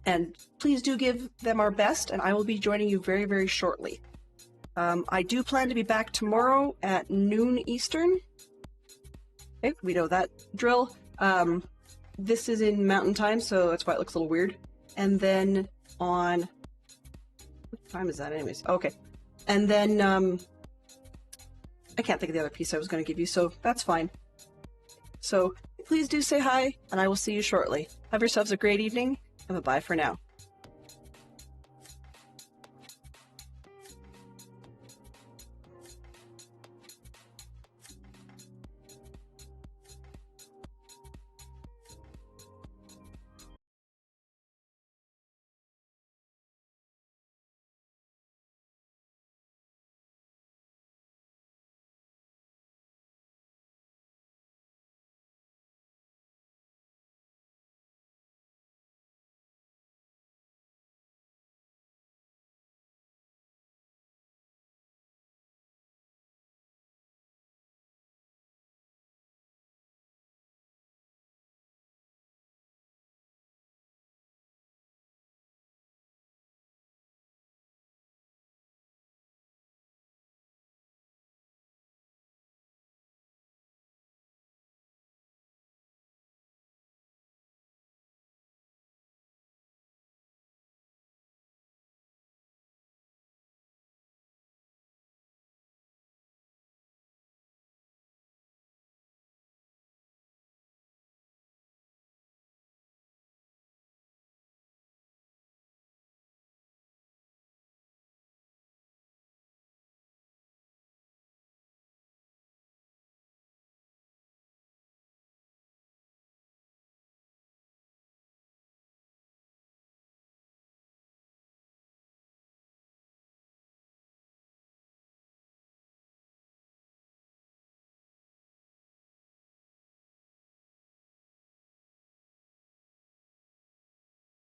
And please do give them our best, and I will be joining you very, very shortly. I do plan to be back tomorrow at noon Eastern. Okay, we know that drill. This is in Mountain Time, so that's why it looks a little weird. And then on... What time is that anyways? Okay. And then, I can't think of the other piece I was going to give you, so that's fine. So please do say hi, and I will see you shortly. Have yourselves a great evening, and bye-bye for now.